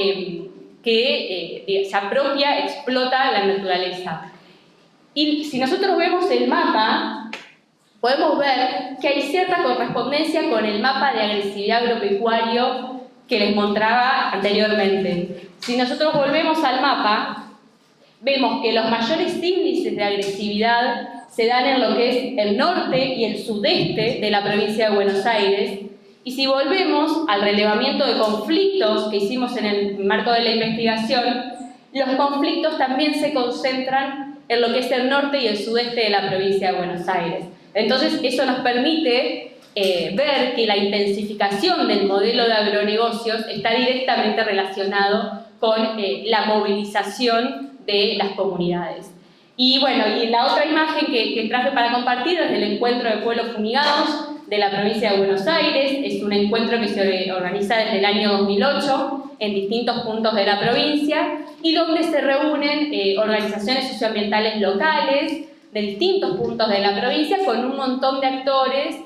que se apropia, explota la naturaleza. Y si nosotros vemos el mapa, podemos ver que hay cierta correspondencia con el mapa de agresividad agropecuario que les mostraba anteriormente. Si nosotros volvemos al mapa, vemos que los mayores índices de agresividad se dan en lo que es el norte y el sudeste de la provincia de Buenos Aires. Y si volvemos al relevamiento de conflictos que hicimos en el marco de la investigación, los conflictos también se concentran en lo que es el norte y el sudeste de la provincia de Buenos Aires. Entonces, eso nos permite ver que la intensificación del modelo de agronegocios está directamente relacionado con la movilización de las comunidades. Y bueno, y la otra imagen que traje para compartir es del encuentro de pueblos fumigados de la provincia de Buenos Aires. Es un encuentro que se organiza desde el año 2008 en distintos puntos de la provincia y donde se reúnen organizaciones socioambientales locales de distintos puntos de la provincia con un montón de actores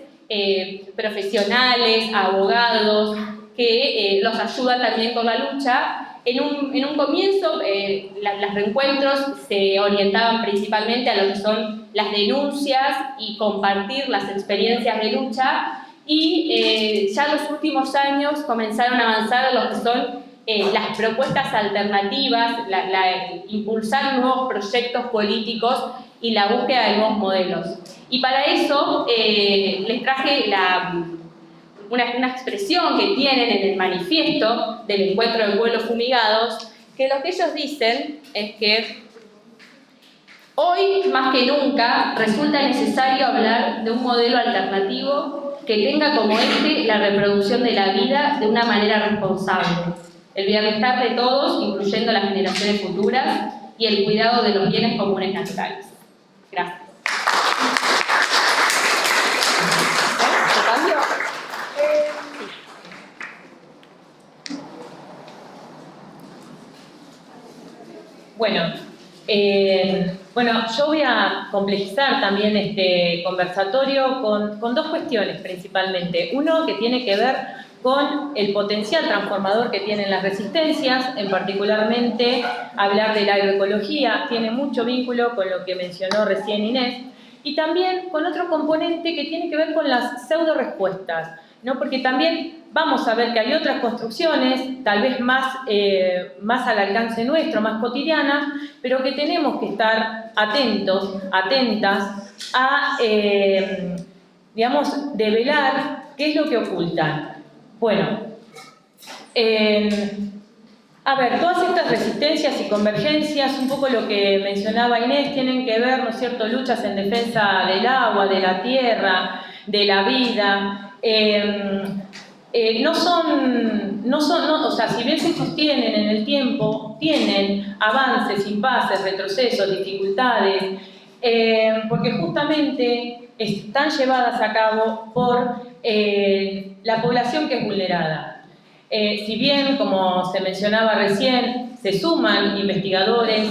profesionales, abogados, que los ayudan también con la lucha. En un comienzo, los reencuentros se orientaban principalmente a lo que son las denuncias y compartir las experiencias de lucha, y ya en los últimos años comenzaron a avanzar en lo que son las propuestas alternativas, impulsar nuevos proyectos políticos y la búsqueda de nuevos modelos. Y para eso les traje una expresión que tienen en el manifiesto del encuentro de pueblos fumigados, que lo que ellos dicen es que hoy, más que nunca, resulta necesario hablar de un modelo alternativo que tenga como eje la reproducción de la vida de una manera responsable, el bienestar de todos, incluyendo las generaciones futuras, y el cuidado de los bienes comunes naturales. Gracias. Bueno, yo voy a complejizar también este conversatorio con dos cuestiones principalmente. Uno que tiene que ver con el potencial transformador que tienen las resistencias, en particularmente hablar de la agroecología, tiene mucho vínculo con lo que mencionó recién Inés, y también con otro componente que tiene que ver con las pseudo-respuestas, ¿no? Porque también vamos a ver que hay otras construcciones, tal vez más al alcance nuestro, más cotidianas, pero que tenemos que estar atentos, atentas a, digamos, develar qué es lo que ocultan. Bueno, a ver, todas estas resistencias y convergencias, un poco lo que mencionaba Inés, tienen que ver, ¿no es cierto?, luchas en defensa del agua, de la tierra, de la vida. O sea, si bien se sostienen en el tiempo, tienen avances, impases, retrocesos, dificultades, porque justamente están llevadas a cabo por la población que es vulnerada. Si bien, como se mencionaba recién, se suman investigadores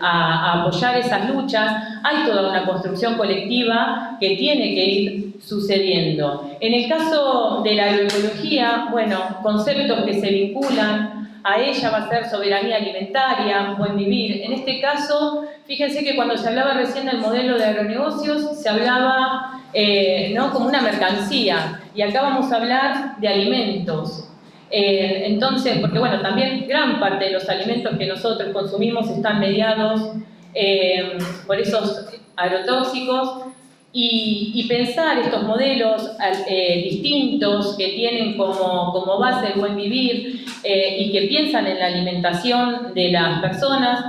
a apoyar esas luchas. Hay toda una construcción colectiva que tiene que ir sucediendo. En el caso de la agroecología, bueno, conceptos que se vinculan a ella va a ser soberanía alimentaria, buen vivir. En este caso, fíjense que cuando se hablaba recién del modelo de agronegocios, se hablaba ¿no? como una mercancía, y acá vamos a hablar de alimentos. Entonces, porque bueno, también gran parte de los alimentos que nosotros consumimos están mediados por esos agrotóxicos, y pensar estos modelos distintos que tienen como base el buen vivir y que piensan en la alimentación de las personas,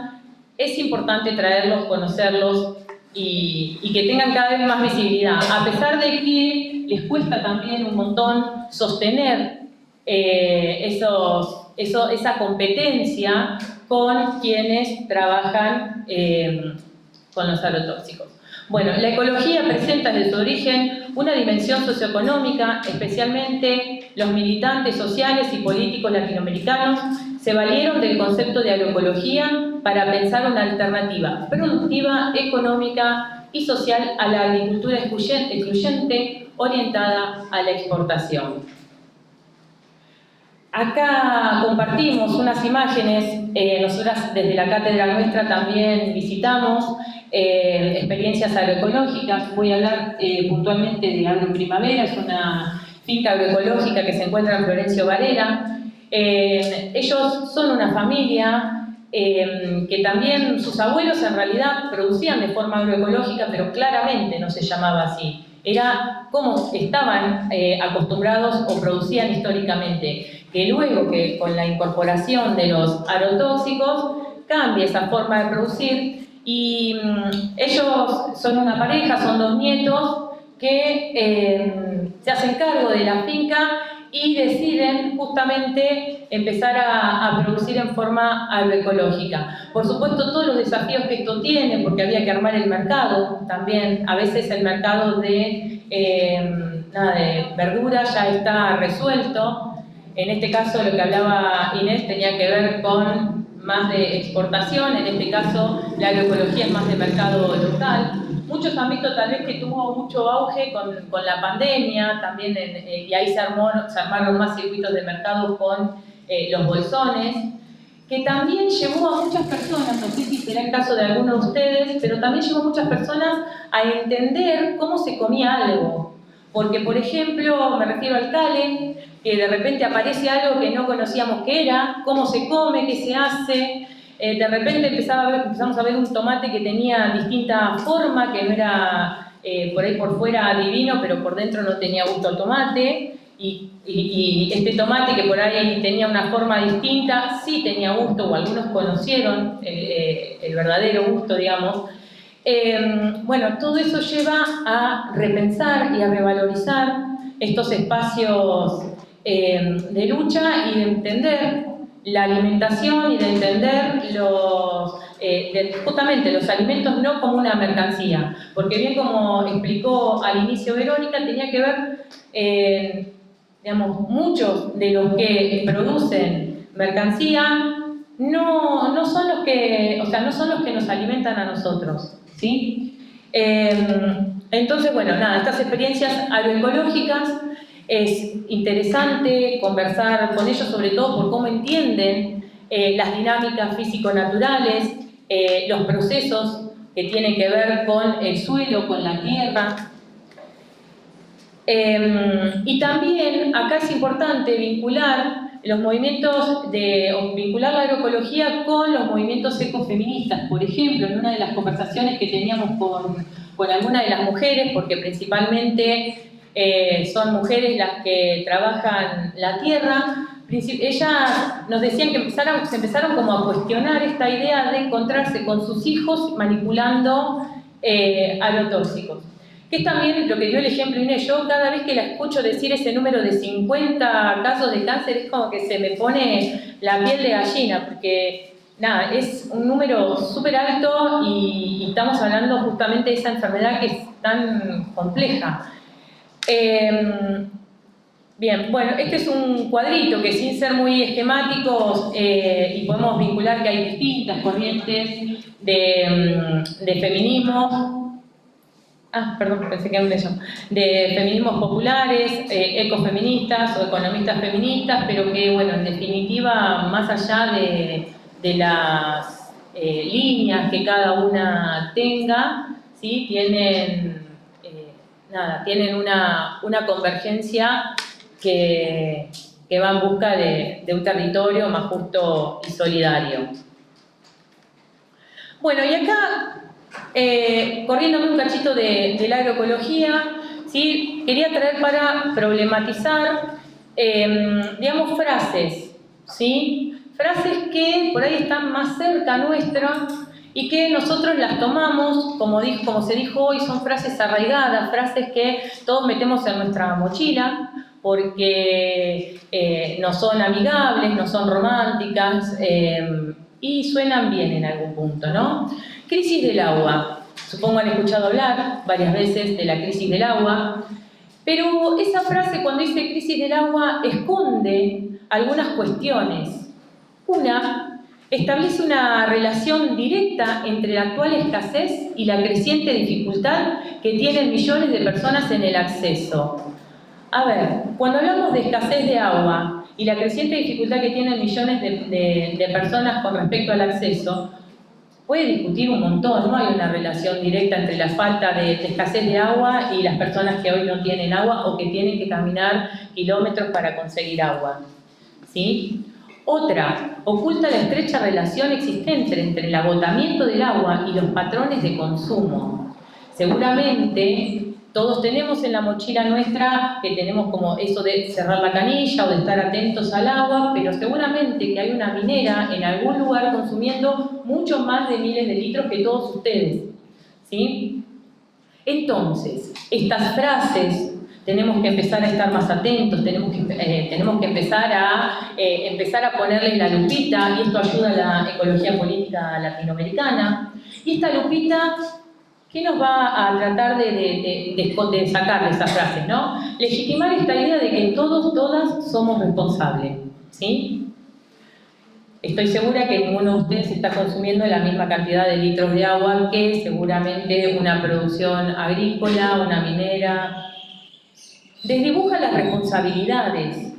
es importante traerlos, conocerlos y que tengan cada vez más visibilidad, a pesar de que les cuesta también un montón sostener esa competencia con quienes trabajan con los agrotóxicos. Bueno, la ecología presenta desde su origen una dimensión socioeconómica, especialmente los militantes sociales y políticos latinoamericanos se valieron del concepto de agroecología para pensar una alternativa productiva, económica y social a la agricultura excluyente orientada a la exportación. Acá compartimos unas imágenes, nosotras desde la cátedra nuestra también visitamos experiencias agroecológicas. Voy a hablar puntualmente de Agroprimavera, es una finca agroecológica que se encuentra en Florencio Varela. Ellos son una familia que también sus abuelos en realidad producían de forma agroecológica, pero claramente no se llamaba así. Era como estaban acostumbrados o producían históricamente, que luego que con la incorporación de los agrotóxicos cambia esa forma de producir, y ellos son una pareja, son dos nietos que se hacen cargo de la finca y deciden justamente empezar a producir en forma agroecológica. Por supuesto, todos los desafíos que esto tiene, porque había que armar el mercado también. A veces el mercado de verduras ya está resuelto. En este caso, lo que hablaba Inés tenía que ver con más de exportación, en este caso la agroecología es más de mercado local. Muchos han visto tal vez que tuvo mucho auge con la pandemia, también y ahí se armaron más circuitos de mercado con los bolsones, que también llevó a muchas personas, no sé si será el caso de algunos de ustedes, pero también llevó a muchas personas a entender cómo se comía algo. Porque, por ejemplo, me refiero al cale, que de repente aparece algo que no conocíamos qué era, cómo se come, qué se hace. De repente empezamos a ver un tomate que tenía distinta forma, que no era por ahí por fuera divino, pero por dentro no tenía gusto al tomate. Y este tomate que por ahí tenía una forma distinta, sí tenía gusto, o algunos conocieron el verdadero gusto, digamos. Bueno, todo eso lleva a repensar y a revalorizar estos espacios de lucha y de entender la alimentación y de entender justamente los alimentos no como una mercancía, porque bien como explicó al inicio Verónica, tenía que ver, digamos, muchos de los que producen mercancía no son los que, o sea, no son los que nos alimentan a nosotros, ¿sí? Entonces, bueno, nada, estas experiencias agroecológicas es interesante conversar con ellos, sobre todo por cómo entienden las dinámicas físico-naturales, los procesos que tienen que ver con el suelo, con la tierra. Y también acá es importante vincular los movimientos vincular la agroecología con los movimientos ecofeministas. Por ejemplo, en una de las conversaciones que teníamos con algunas de las mujeres, porque principalmente son mujeres las que trabajan la tierra, ellas nos decían que se empezaron como a cuestionar esta idea de encontrarse con sus hijos manipulando agrotóxicos. Que es también lo que dio el ejemplo Inés. Yo cada vez que la escucho decir ese número de 50 casos de cáncer es como que se me pone la piel de gallina, porque nada, es un número súper alto y estamos hablando justamente de esa enfermedad que es tan compleja. Bien, bueno, este es un cuadrito que sin ser muy esquemáticos y podemos vincular que hay distintas corrientes de feminismo. Perdón, pensé que era un bello. De feminismos populares, ecofeministas o economistas feministas, pero que, bueno, en definitiva, más allá de las líneas que cada una tenga, ¿sí? Tienen una convergencia que va en busca de un territorio más justo y solidario. Bueno, y acá, corriéndome un cachito de la agroecología, ¿sí? Quería traer para problematizar, digamos, frases, ¿sí? Frases que por ahí están más cerca nuestra y que nosotros las tomamos, como se dijo hoy, son frases arraigadas, frases que todos metemos en nuestra mochila porque no son amigables, no son románticas y suenan bien en algún punto, ¿no? Crisis del agua. Supongo han escuchado hablar varias veces de la crisis del agua, pero esa frase cuando dice crisis del agua esconde algunas cuestiones. Una, establece una relación directa entre la actual escasez y la creciente dificultad que tienen millones de personas en el acceso. A ver, cuando hablamos de escasez de agua y la creciente dificultad que tienen millones de personas con respecto al acceso, puede discutir un montón, no hay una relación directa entre la falta de escasez de agua y las personas que hoy no tienen agua o que tienen que caminar kilómetros para conseguir agua, ¿sí? Otra, oculta la estrecha relación existente entre el agotamiento del agua y los patrones de consumo. Seguramente todos tenemos en la mochila nuestra que tenemos como eso de cerrar la canilla o de estar atentos al agua, pero seguramente que hay una minera en algún lugar consumiendo mucho más de miles de litros que todos ustedes, ¿sí? Entonces, estas frases tenemos que empezar a estar más atentos, tenemos que empezar a ponerles la lupita, y esto ayuda a la ecología política latinoamericana. Y esta lupita, ¿qué nos va a tratar de sacar de esas frases, ¿no? Legitimar esta idea de que todos, todas somos responsables, ¿sí? Estoy segura que ninguno de ustedes está consumiendo la misma cantidad de litros de agua que seguramente una producción agrícola, una minera. Desdibuja las responsabilidades,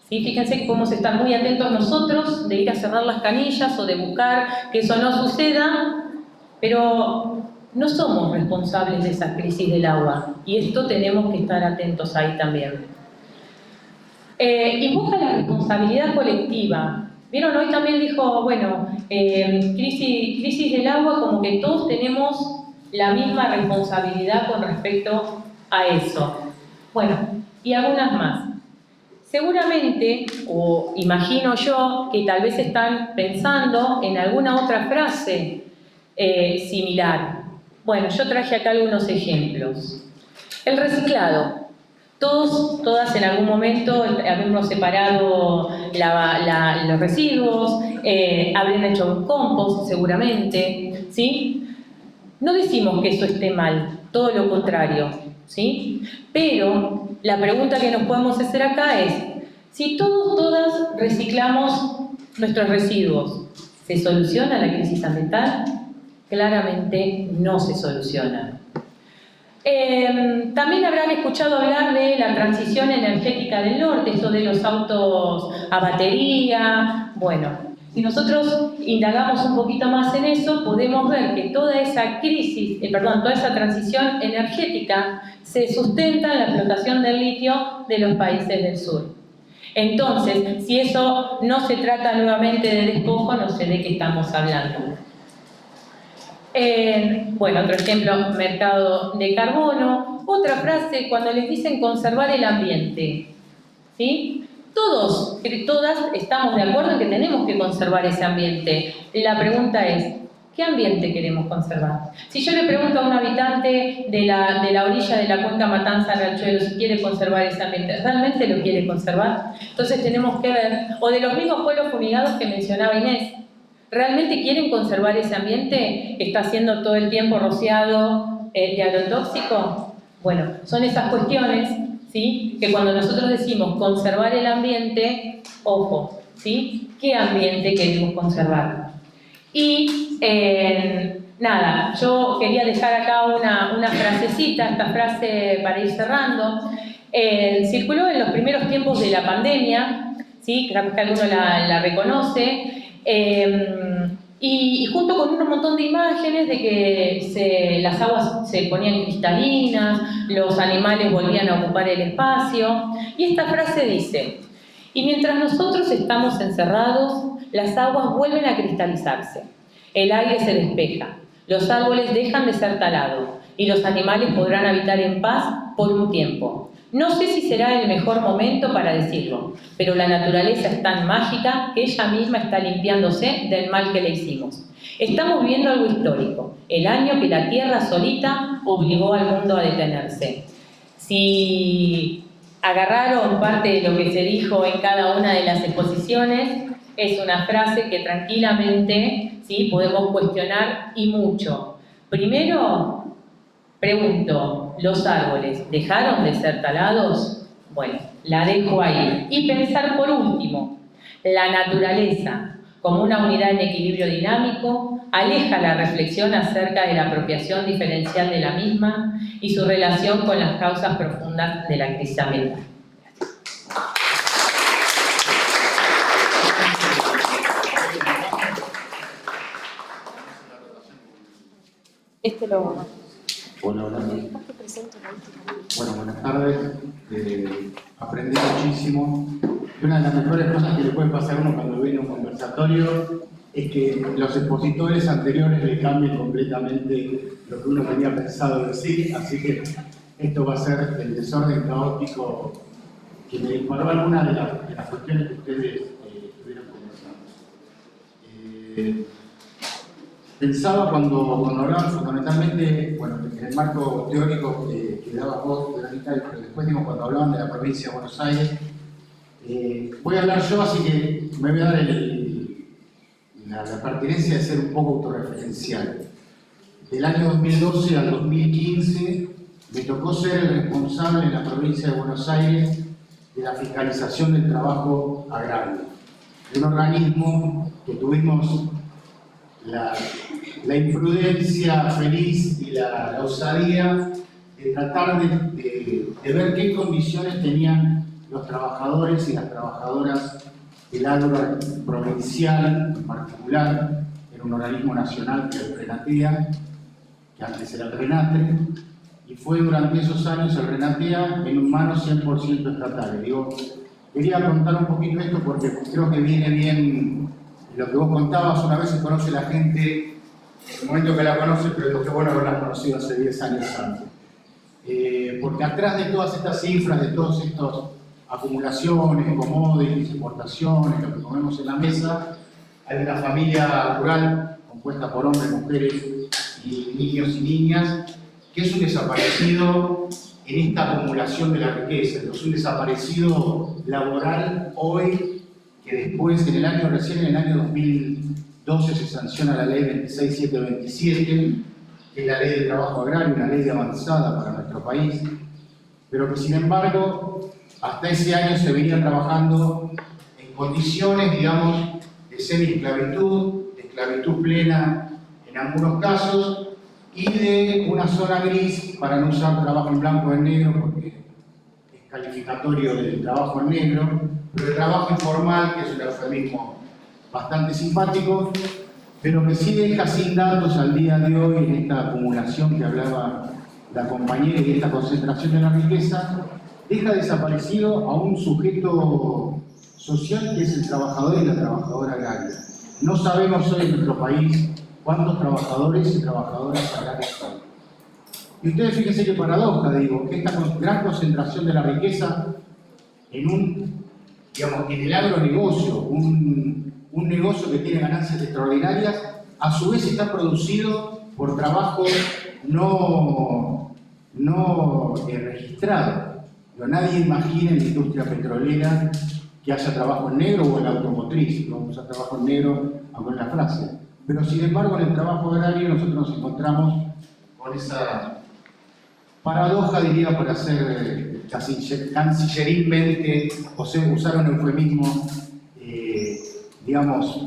¿sí? Fíjense que podemos estar muy atentos nosotros de ir a cerrar las canillas o de buscar que eso no suceda, pero no somos responsables de esa crisis del agua y esto tenemos que estar atentos ahí también. Invoca la responsabilidad colectiva. ¿Vieron? Hoy también dijo, bueno, crisis del agua, como que todos tenemos la misma responsabilidad con respecto a eso. Bueno, y algunas más. Seguramente, o imagino yo, que tal vez están pensando en alguna otra frase similar. Bueno, yo traje acá algunos ejemplos. El reciclado. Todos, todas en algún momento habremos separado los residuos, habrán hecho un compost seguramente, ¿sí? No decimos que eso esté mal, todo lo contrario, ¿sí? Pero la pregunta que nos podemos hacer acá es, si todos, todas reciclamos nuestros residuos, ¿se soluciona la crisis ambiental? Claramente no se soluciona. También habrán escuchado hablar de la transición energética del norte, esto de los autos a batería. Bueno, si nosotros indagamos un poquito más en eso, podemos ver que toda esa toda esa transición energética se sustenta en la explotación del litio de los países del sur. Entonces, si eso no se trata nuevamente de despojo, no sé de qué estamos hablando. Bueno, otro ejemplo, mercado de carbono. Otra frase, cuando les dicen conservar el ambiente, ¿sí? Todos, todas estamos de acuerdo en que tenemos que conservar ese ambiente. La pregunta es, ¿qué ambiente queremos conservar? Si yo le pregunto a un habitante de la orilla de la cuenca Matanza-Riachuelo si quiere conservar ese ambiente, ¿realmente lo quiere conservar? Entonces tenemos que ver, o de los mismos pueblos fumigados que mencionaba Inés, ¿realmente quieren conservar ese ambiente que está siendo todo el tiempo rociado de agrotóxico? Bueno, son esas cuestiones, ¿sí? Que cuando nosotros decimos conservar el ambiente, ojo, ¿sí? ¿Qué ambiente queremos conservar? Y nada, yo quería dejar acá una frasecita, esta frase para ir cerrando. Circuló en los primeros tiempos de la pandemia, ¿sí? Capaz que alguno la reconoce, y junto con un montón de imágenes de que las aguas se ponían cristalinas, los animales volvían a ocupar el espacio, y esta frase dice: y mientras nosotros estamos encerrados, las aguas vuelven a cristalizarse, el aire se despeja, los árboles dejan de ser talados y los animales podrán habitar en paz por un tiempo. No sé si será el mejor momento para decirlo, pero la naturaleza es tan mágica que ella misma está limpiándose del mal que le hicimos. Estamos viendo algo histórico, el año que la Tierra solita obligó al mundo a detenerse. Si agarraron parte de lo que se dijo en cada una de las exposiciones, es una frase que tranquilamente, ¿sí?, podemos cuestionar, y mucho. Primero, pregunto, ¿los árboles dejaron de ser talados? Bueno, la dejo ahí. Y pensar por último, la naturaleza como una unidad en equilibrio dinámico aleja la reflexión acerca de la apropiación diferencial de la misma y su relación con las causas profundas de la crisis ambiental. Hola. Bueno, buenas tardes. Aprendí muchísimo. Y una de las mejores cosas que le puede pasar a uno cuando viene a un conversatorio es que los expositores anteriores le cambien completamente lo que uno tenía pensado decir, así que esto va a ser el desorden caótico que me disparó algunas de las cuestiones que ustedes estuvieron conversando. Pensaba cuando hablaban fundamentalmente, bueno, en el marco teórico que daba vos, Verónica, pero después digo, cuando hablaban de la provincia de Buenos Aires, voy a hablar yo, así que me voy a dar la pertinencia de ser un poco autorreferencial. Del año 2012 al 2015 me tocó ser el responsable en la provincia de Buenos Aires de la fiscalización del trabajo agrario, de un organismo que tuvimos la imprudencia feliz y la osadía de tratar de ver qué condiciones tenían los trabajadores y las trabajadoras del agro provincial en particular. Era un organismo nacional que era el Renatea, que antes era el Renatre, y fue durante esos años el Renatea en manos 100% estatales. Quería contar un poquito esto porque creo que viene bien lo que vos contabas. Una vez se conoce la gente en el momento que la conoce, pero es que bueno haberla conocido hace 10 años antes. Porque atrás de todas estas cifras, de todas estas acumulaciones, commodities, exportaciones, lo que comemos en la mesa, hay una familia rural compuesta por hombres, mujeres y niños y niñas, que es un desaparecido en esta acumulación de la riqueza, es un desaparecido laboral hoy, que después, recién en el año 2012 se sanciona la ley 26727, que es la ley de trabajo agrario, una ley de avanzada para nuestro país, pero que sin embargo, hasta ese año se venía trabajando en condiciones, digamos, de semi-esclavitud, de esclavitud plena en algunos casos, y de una zona gris, para no usar trabajo en blanco o en negro, porque es calificatorio del trabajo en negro, pero el trabajo informal, que es un eufemismo bastante simpático, pero que sí deja sin datos al día de hoy en esta acumulación que hablaba la compañera y esta concentración de la riqueza, deja desaparecido a un sujeto social que es el trabajador y la trabajadora agraria. No sabemos hoy en nuestro país cuántos trabajadores y trabajadoras agrarias hay. Y ustedes fíjense qué paradoja, que esta gran concentración de la riqueza en en el agronegocio, un negocio que tiene ganancias extraordinarias, a su vez está producido por trabajo no registrado. Nadie imagina en la industria petrolera que haya trabajo en negro, o en la automotriz, no vamos a trabajo en negro, aunque en la frase. Pero sin embargo en el trabajo agrario nosotros nos encontramos con esa paradoja, diría, para ser cancillerilmente, o sea, usaron un eufemismo, digamos,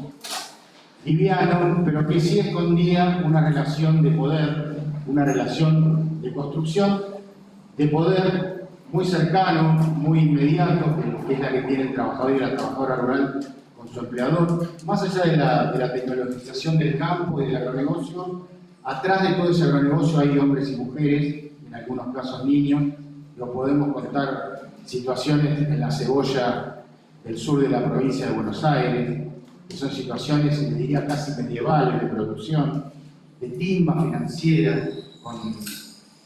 liviano, pero que sí escondía una relación de poder, una relación de construcción de poder muy cercano, muy inmediato, que es la que tiene el trabajador y la trabajadora rural con su empleador. Más allá de la tecnologización del campo y del agronegocio, atrás de todo ese agronegocio hay hombres y mujeres, en algunos casos niños. Lo podemos contar situaciones en la cebolla del sur de la provincia de Buenos Aires, que son situaciones, les diría, casi medievales de producción, de timba financiera,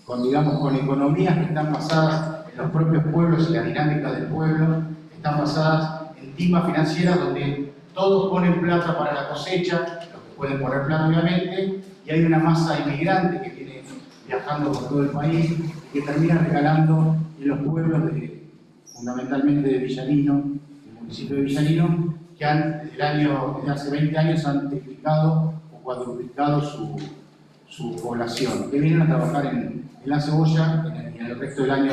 con economías que están basadas en los propios pueblos y la dinámica del pueblo, están basadas en timbas financieras donde todos ponen plata para la cosecha, los que pueden poner plata obviamente, y hay una masa inmigrante que viene viajando por todo el país y que termina regalando en los pueblos, fundamentalmente de Villarino, el municipio de Villarino, que desde hace 20 años han triplicado o cuadruplicado su población, que vienen a trabajar en la cebolla y en el resto del año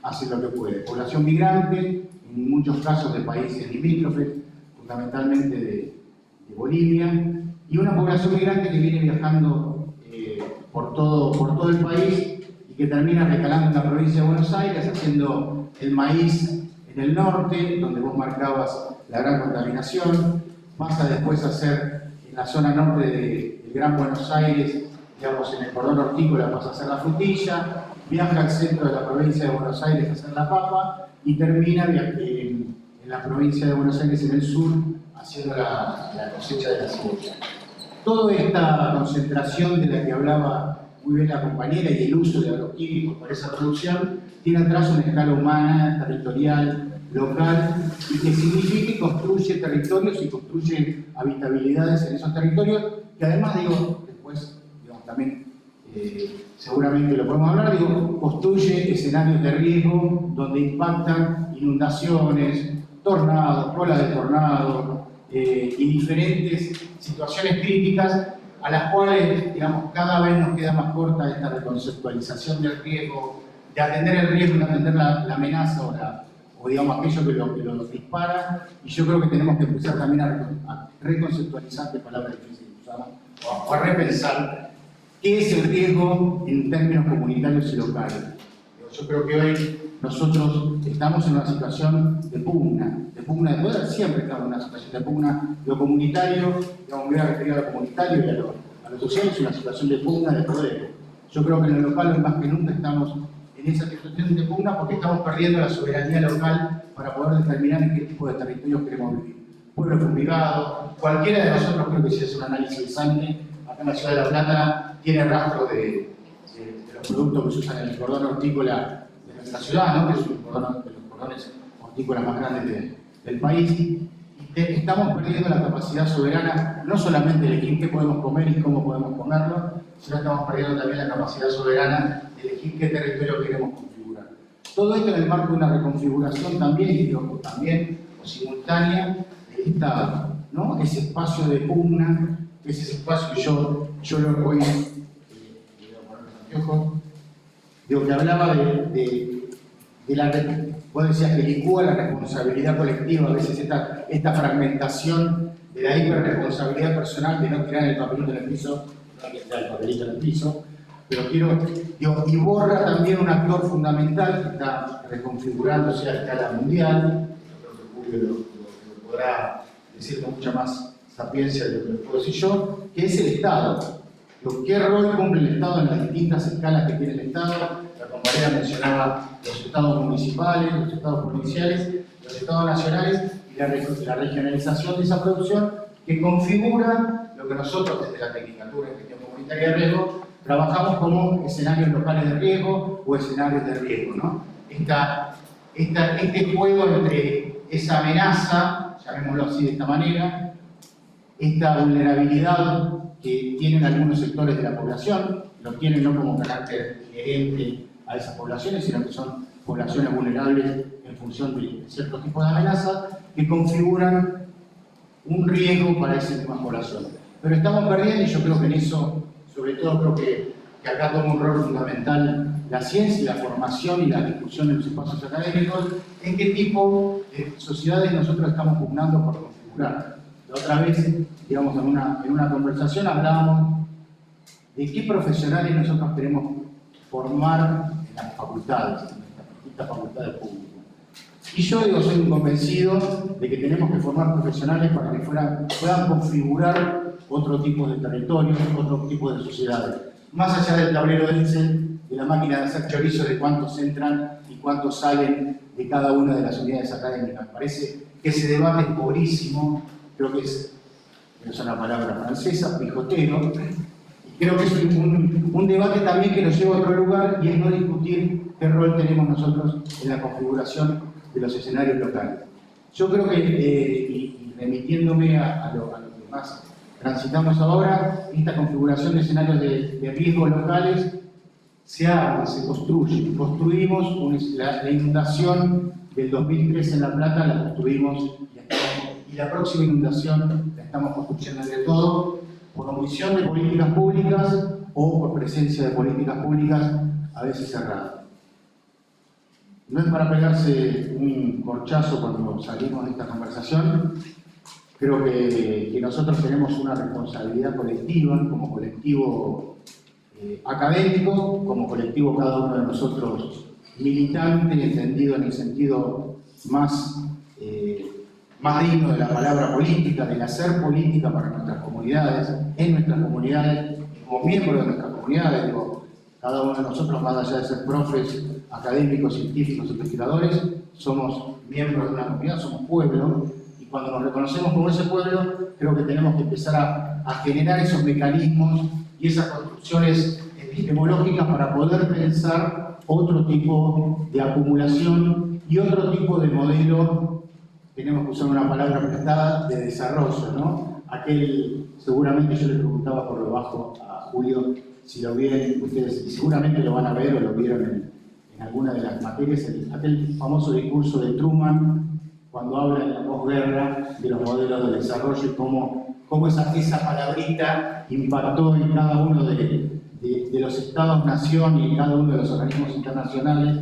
hacen lo que pueden. Población migrante, en muchos casos de países limítrofes, fundamentalmente de Bolivia, y una población migrante que viene viajando por todo el país y que termina recalando en la provincia de Buenos Aires, haciendo el maíz en el norte, donde vos marcabas la gran contaminación, pasa después a hacer en la zona norte del Gran Buenos Aires, digamos en el cordón hortícola pasa a hacer la frutilla, viaja al centro de la provincia de Buenos Aires a hacer la papa y termina en la provincia de Buenos Aires en el sur haciendo la cosecha de la cebolla. Toda esta concentración de la que hablaba muy bien la compañera y el uso de agroquímicos para esa producción tiene atrás una escala humana, territorial, local, y que significa que construye territorios y construye habitabilidades en esos territorios, que además, después, también seguramente lo podemos hablar, construye escenarios de riesgo donde impactan inundaciones, tornados, olas de tornado, y diferentes situaciones críticas a las cuales, cada vez nos queda más corta esta reconceptualización del riesgo, de atender el riesgo y no atender la amenaza o aquello que lo dispara. Y yo creo que tenemos que empezar también a reconceptualizar, qué palabra difícil usamos, o a repensar qué es el riesgo en términos comunitarios y locales. Yo creo que hoy nosotros estamos en una situación de pugna de poder, siempre estamos en una situación de pugna. Lo comunitario, me voy a referir a lo comunitario y a lo social, es una situación de pugna de poder. Yo creo que en lo local, hoy más que nunca, estamos en esa situación de pugna porque estamos perdiendo la soberanía local para poder determinar en qué tipo de territorios queremos vivir. Pueblo fumigado, cualquiera de nosotros, creo que si es un análisis de sangre, acá en la ciudad de La Plata, tiene rastro de los productos que se usan en el cordón hortícola de nuestra ciudad, que es uno de los cordones hortícolas más grandes del país. Y estamos perdiendo la capacidad soberana, no solamente de elegir qué podemos comer y cómo podemos comerlo, sino estamos perdiendo también la capacidad soberana de elegir qué territorio queremos configurar. Todo esto en el marco de una reconfiguración también, o simultánea, de ese espacio de pugna, que es ese espacio que yo lo voy que hablaba vos decías que licúa la responsabilidad colectiva, a veces esta fragmentación de la hiperresponsabilidad personal de no tirar el papelito en el piso, no que tirar el papelito en el piso, pero y borra también un actor fundamental que está reconfigurándose a escala mundial. Yo creo que Julio lo podrá decir con mucha más sapiencia de lo que lo puedo decir yo, que es el Estado. ¿Qué rol cumple el Estado en las distintas escalas que tiene el Estado? La compañera mencionaba los estados municipales, los estados provinciales, los estados nacionales y la regionalización de esa producción que configura lo que nosotros desde la Tecnicatura en Gestión Comunitaria de Riesgo trabajamos como escenarios locales de riesgo o escenarios de riesgo, Este juego entre esa amenaza, llamémoslo así de esta manera, esta vulnerabilidad que tienen algunos sectores de la población, lo tienen no como carácter inherente a esas poblaciones, sino que son poblaciones vulnerables en función de ciertos tipos de amenazas que configuran un riesgo para esas mismas poblaciones. Pero estamos perdiendo, y yo creo que en eso, sobre todo creo que que acá toma un rol fundamental la ciencia, la formación y la discusión en los espacios académicos, en qué tipo de sociedades nosotros estamos pugnando por configurar. La otra vez, digamos, en una conversación hablábamos de qué profesionales nosotros queremos formar en las facultades, en nuestras distintas facultades públicas. Y yo digo, soy un convencido de que tenemos que formar profesionales para que puedan configurar otro tipo de territorios, otro tipo de sociedades. Más allá del tablero de Excel, de la máquina de hacer chorizo, de cuántos entran y cuántos salen de cada una de las unidades académicas. Me parece que ese debate es pobrísimo, creo que es una palabra francesa, pijotero, y creo que es un debate también que nos lleva a otro lugar y es no discutir qué rol tenemos nosotros en la configuración de los escenarios locales. Yo creo que, y remitiéndome a lo que más transitamos ahora, esta configuración de escenarios de riesgo locales se arma, se construye. Construimos la inundación del 2003 en La Plata, la construimos y la próxima inundación la estamos construyendo de todo por omisión de políticas públicas o por presencia de políticas públicas a veces cerradas. No es para pegarse un corchazo cuando salimos de esta conversación. Creo que nosotros tenemos una responsabilidad colectiva, como colectivo académico, como colectivo cada uno de nosotros militante, entendido en el sentido más digno de la palabra política, del hacer política para nuestras comunidades, en nuestras comunidades, como miembros de nuestras comunidades. Digo, cada uno de nosotros, más allá de ser profes, académicos, científicos, investigadores, somos miembros de una comunidad, somos pueblo, y cuando nos reconocemos como ese pueblo, creo que tenemos que empezar a generar esos mecanismos y esas construcciones epistemológicas para poder pensar otro tipo de acumulación y otro tipo de modelo, tenemos que usar una palabra prestada, de desarrollo, ¿no? Seguramente yo le preguntaba por lo bajo a Julio, si lo vieron ustedes, y seguramente lo van a ver o lo vieron en alguna de las materias, aquel famoso discurso de Truman, cuando habla en la posguerra de los modelos de desarrollo y cómo esa palabrita impactó en cada uno de los estados-nación y en cada uno de los organismos internacionales,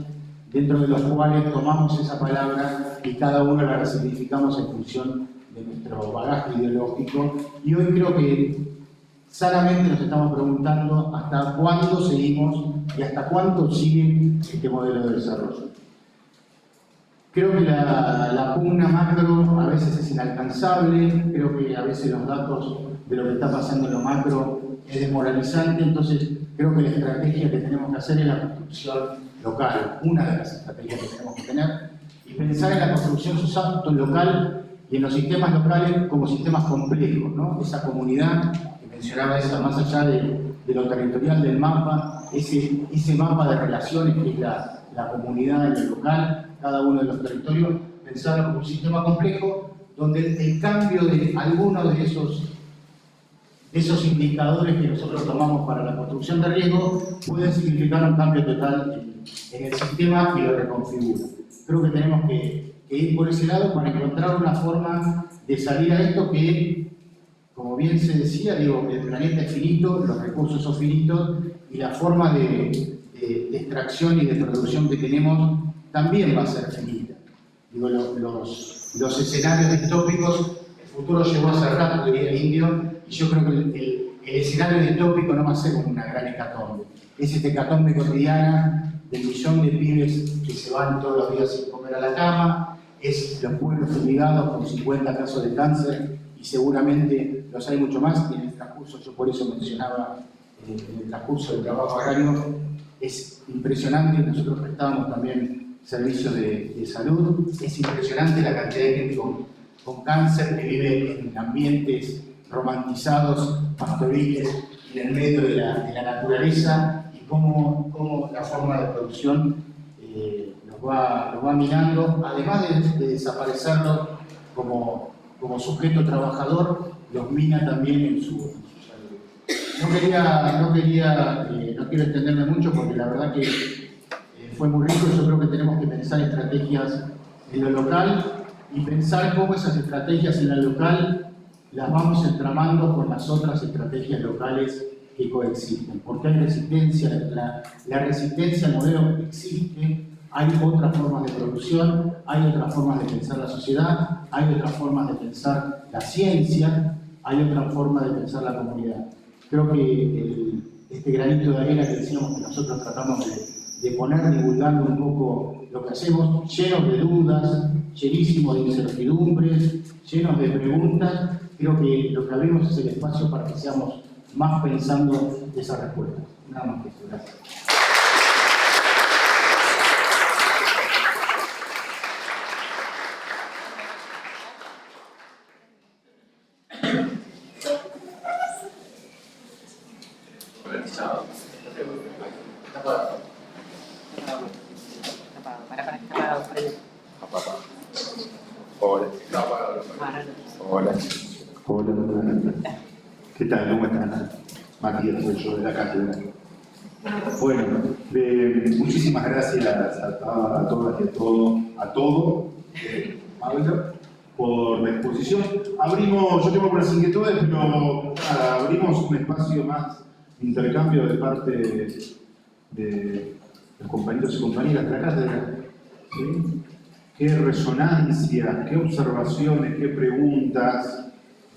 dentro de los cuales tomamos esa palabra y cada uno la resignificamos en función de nuestro bagaje ideológico. Y hoy creo que sanamente nos estamos preguntando hasta cuándo seguimos y hasta cuánto sigue este modelo de desarrollo. Creo que la pugna macro a veces es inalcanzable, creo que a veces los datos de lo que está pasando en lo macro es desmoralizante, entonces creo que la estrategia que tenemos que hacer es la construcción local, una de las estrategias que tenemos que tener, y pensar en la construcción local y en los sistemas locales como sistemas complejos, ¿no? Esa comunidad que mencionaba esa, más allá de lo territorial del mapa, ese mapa de relaciones que es la comunidad en el local, cada uno de los territorios, pensarlo como un sistema complejo donde el cambio de algunos de esos indicadores que nosotros tomamos para la construcción de riesgo pueden significar un cambio total en el sistema y lo reconfigura. Creo que tenemos que ir por ese lado para encontrar una forma de salir a esto que, como bien se decía, digo, el planeta es finito, los recursos son finitos y la forma de extracción y de producción que tenemos también va a ser finita. Digo, los escenarios distópicos, el futuro llegó hace rato, diría el indio, y yo creo que el escenario distópico no va a ser como una gran hecatombe. Es esta hecatombe cotidiana del millón de pibes que se van todos los días sin comer a la cama, es los pueblos fumigados con 50 casos de cáncer, y seguramente los hay mucho más, y en el transcurso, yo por eso mencionaba en el transcurso del trabajo agrario, es impresionante, nosotros prestábamos también servicios de salud, es impresionante la cantidad de gente con cáncer que vive en ambientes romantizados, pastoriles, en el medio de la naturaleza, y cómo la forma de producción los va minando, además de desaparecerlos como sujeto trabajador, los mina también en su salud. No quiero extenderme mucho porque la verdad que fue muy rico. Yo creo que tenemos que pensar estrategias en lo local y pensar cómo esas estrategias en lo local las vamos entramando con las otras estrategias locales que coexisten, porque hay resistencia, la resistencia al modelo existe, hay otras formas de producción, hay otras formas de pensar la sociedad, hay otras formas de pensar la ciencia, hay otra forma de pensar la comunidad. Creo que este granito de arena que decíamos que nosotros tratamos de poner divulgando un poco lo que hacemos, llenos de dudas, llenísimos de incertidumbres, llenos de preguntas, creo que lo que abrimos es el espacio para que seamos más pensando esa respuesta. Nada más que eso, gracias. Hola. ¿Qué tal? ¿Cómo están? Matías, soy yo de la cátedra. Bueno, muchísimas gracias a todas y a todo, Pablo, por la exposición. Yo tengo algunas inquietudes, pero nada, abrimos un espacio más de intercambio de parte de los compañeros y compañeras de la cátedra. ¿Sí? Qué resonancia, qué observaciones, qué preguntas,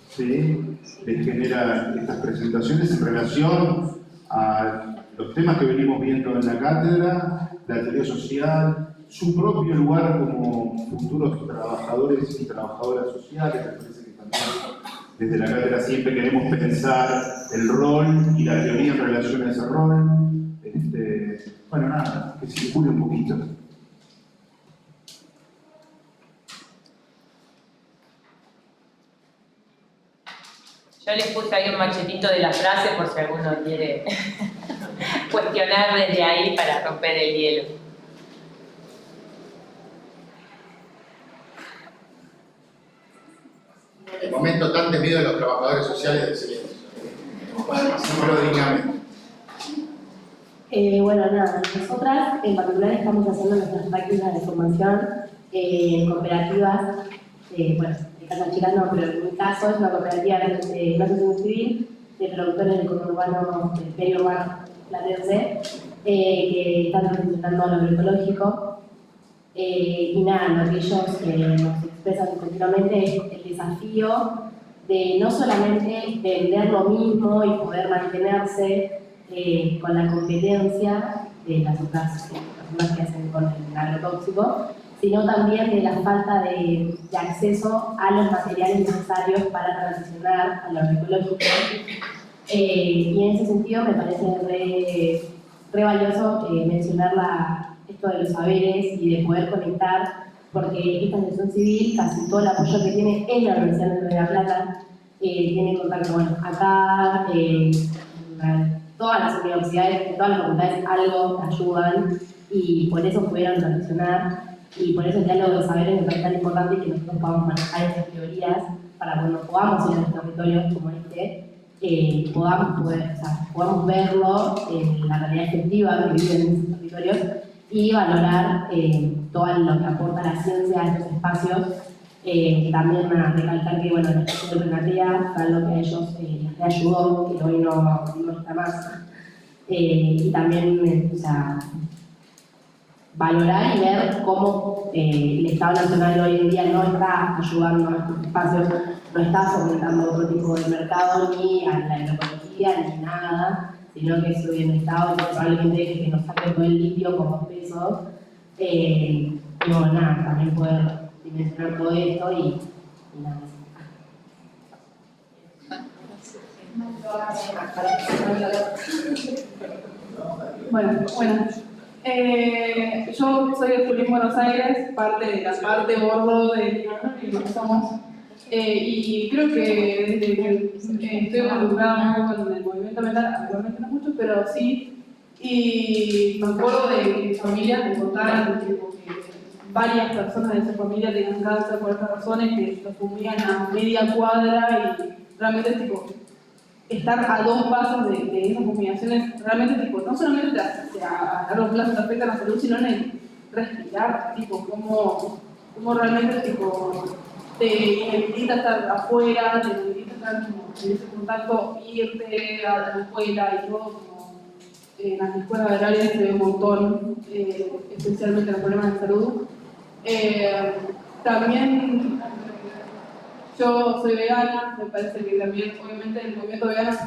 ¿sí?, les generan estas presentaciones en relación a los temas que venimos viendo en la cátedra, la teoría social, su propio lugar como futuros trabajadores y trabajadoras sociales. Me parece que también desde la cátedra siempre queremos pensar el rol y la teoría en relación a ese rol. Bueno, nada, que circule un poquito. Yo les puse ahí un machetito de la frase por si alguno quiere cuestionar desde ahí para romper el hielo. El momento tan temido de los trabajadores sociales del silencio. Hacémoslo dignamente. Bueno, nada, nosotras en particular estamos haciendo nuestras prácticas de formación en cooperativas, bueno, de Casa Chica no, pero en mi caso es una cooperativa de una asociación civil de productores del conurbano, del periurbano platense, que están representando lo agroecológico. Y nada, lo que ellos nos expresan continuamente es el desafío de no solamente vender lo mismo y poder mantenerse con la competencia de las otras personas que hacen con el agrotóxico, sino también de la falta de acceso a los materiales necesarios para transicionar a lo agroecológico. Y en ese sentido me parece re valioso mencionar esto de los saberes y de poder conectar, porque esta asociación civil, casi todo el apoyo que tiene en la Universidad de La Plata, tiene contacto, bueno, acá, todas las universidades, todas las facultades algo ayudan y por eso pudieron transicionar y por eso el diálogo de saberes me parece tan importante que nosotros podamos manejar esas teorías para cuando podamos ir a los territorios como podamos verlo en la realidad efectiva que viven en esos territorios y valorar todo lo que aporta la ciencia a estos espacios. También recalcar que bueno, el espacio de Renatea fue algo que a ellos les ayudó, que hoy no está más. Y también valorar y ver cómo el Estado Nacional hoy en día no está ayudando a estos espacios, no está fomentando otro tipo de mercado ni a la agroecología ni nada, sino que es un Estado que probablemente que nos saque todo el litio con 2 pesos. Y bueno, nada, también poder dimensionar todo esto y nada. Bueno. Yo soy de Junín, Buenos Aires, parte de la parte gordo de lo que somos. Y creo que desde que estoy involucrada un poco en el movimiento ambiental, actualmente no mucho, pero sí. Y me acuerdo de familias que contaban que varias personas de esa familia tenían cáncer por estas razones, que lo fumían a media cuadra y realmente estar a 2 pasos de esas fumigaciones, realmente no solamente a largo plazo te afecta la salud, sino en el respirar, cómo realmente te inhabilita estar afuera, te inhabilita estar como en ese contacto, irte a la escuela y todo, como en las escuelas agrarias se ve un montón, especialmente los problemas de salud. También yo soy vegana, me parece que también, obviamente, el movimiento vegano es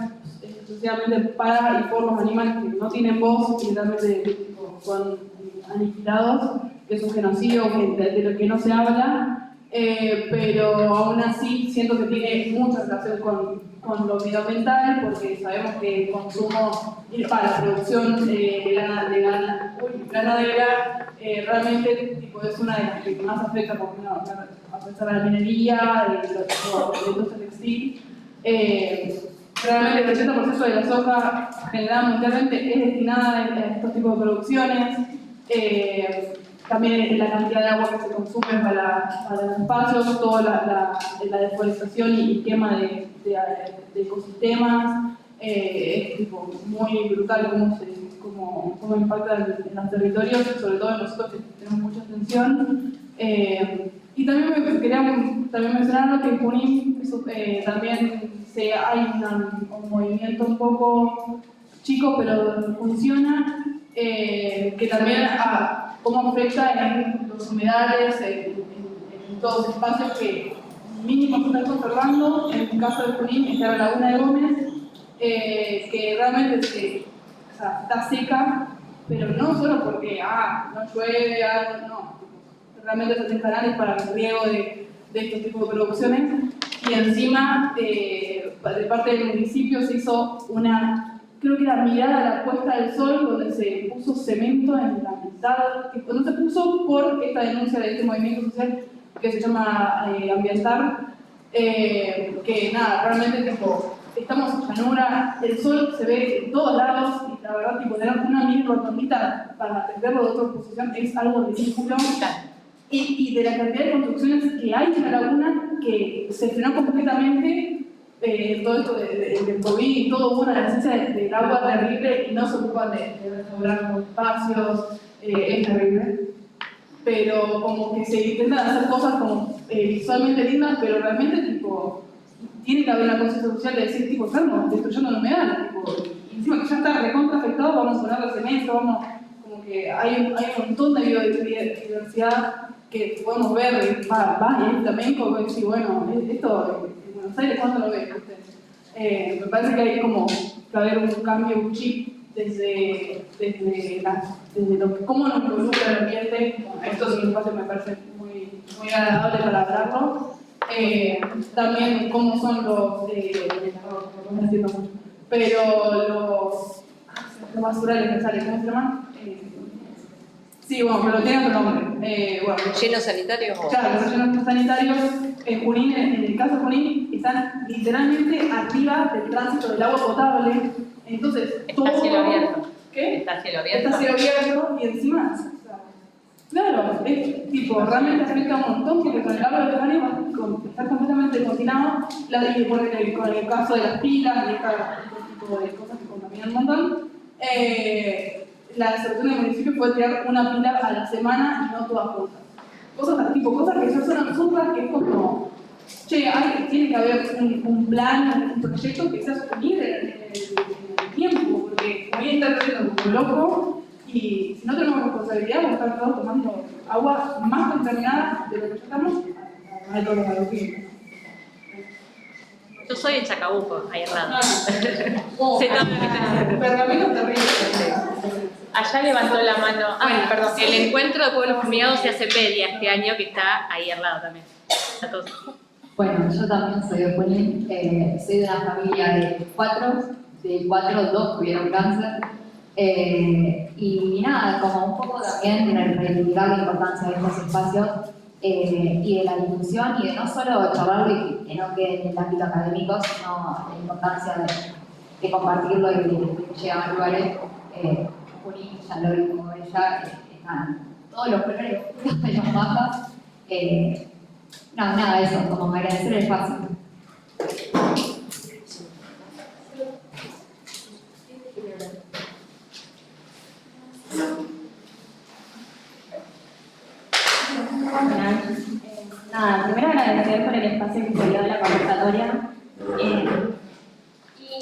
exclusivamente para y por los animales que no tienen voz y realmente son aniquilados, que es un genocidio de lo que no se habla, pero aún así siento que tiene mucha relación con lo medioambiental, porque sabemos que el consumo para la producción ganadera realmente es una de las que más afecta, por menos, a pesar de la minería, de la industria textil. Realmente el 80% de la soja generada mundialmente es destinada a estos tipos de producciones. También la cantidad de agua que se consume para los espacios, toda la deforestación y quema de ecosistemas. Es muy brutal cómo impacta en los territorios, sobre todo en nosotros que tenemos mucha extensión. Y también quería mencionar que en Junín también hay un movimiento un poco chico, pero funciona, que también cómo afecta en los humedales, en todos los espacios que mínimo se están conservando. En el caso de Junín está la Laguna de Gómez, que realmente está seca, pero no solo porque no llueve, no. Realmente se hacen canales para el riego de estos tipos de producciones, y encima de parte del municipio se hizo creo que era mirada a la puesta del sol, donde se puso cemento en la mitad, que no se puso por esta denuncia de este movimiento social que se llama Ambientar, que nada, realmente estamos en llanura, el sol se ve en todos lados, y la verdad tener una mini rotondita para verlo de otra posición es algo ridículo. Y de la cantidad de construcciones que hay en la laguna, que se frenó completamente todo esto del COVID y todo, hubo una necesidad del agua terrible y no se ocupan de restaurar los espacios, es terrible. Pero como que se intentan hacer cosas como visualmente lindas, pero realmente tiene que haber una conciencia social de decir, estamos destruyendo la humedad, y encima que ya está recontra afectado, vamos a ponerle cemento, como que hay un montón de biodiversidad que podemos ver, y también como decir, bueno, esto en Buenos Aires, ¿cuánto lo ves usted? Me parece que hay como que haber un cambio, un chip desde cómo nos involucra el ambiente. Esto es un espacio que me parece muy agradable para hablarlo. También cómo son los basurales que salen, ¿cómo se llaman? Sí, bueno, pero tiene otro nombre. ¿Llenos sanitarios? Claro, los llenos sanitarios en Junín, en el caso de Junín, están literalmente arriba del tránsito del agua potable. Entonces, está cielo abierto. ¿Qué? Está cielo abierto. Está cielo abierto y encima, claro, es realmente afecta un montón, porque con el agua de los años está completamente contaminado, con el caso de las pilas y este tipo de cosas que contaminan un montón. La solución del municipio fue tirar una pila a la semana y no todas juntas. Cosas que ya son absurdas, que es como, tiene que haber un plan, un proyecto que sea sostenible en el tiempo, porque hoy está creciendo como loco, y si no tenemos responsabilidad, vamos a estar todos tomando agua más contaminada de lo que ya estamos, a todos los agroquímicos. Yo soy en Chacabuco, ahí al lado. Pergamino terrible. Allá levantó la mano. Perdón. El encuentro de pueblos fumigados se hace PEDIA este año, que está ahí al lado también. A todos. Bueno, yo también soy de Junín, soy de una familia de 4, de 4, 2 tuvieron cáncer. Y nada, como un poco también reivindicar la importancia de estos espacios y de la discusión, y de no solo charlarlo y que no quede en el ámbito académico, sino la importancia de compartirlo y de llegar a lugares. Junín, ya lo dijo ella, están todos los colores de las mapas. Nada, eso, como agradecer el espacio. Nada, primero agradecer agradecer por el espacio que se dio de la conversatoria.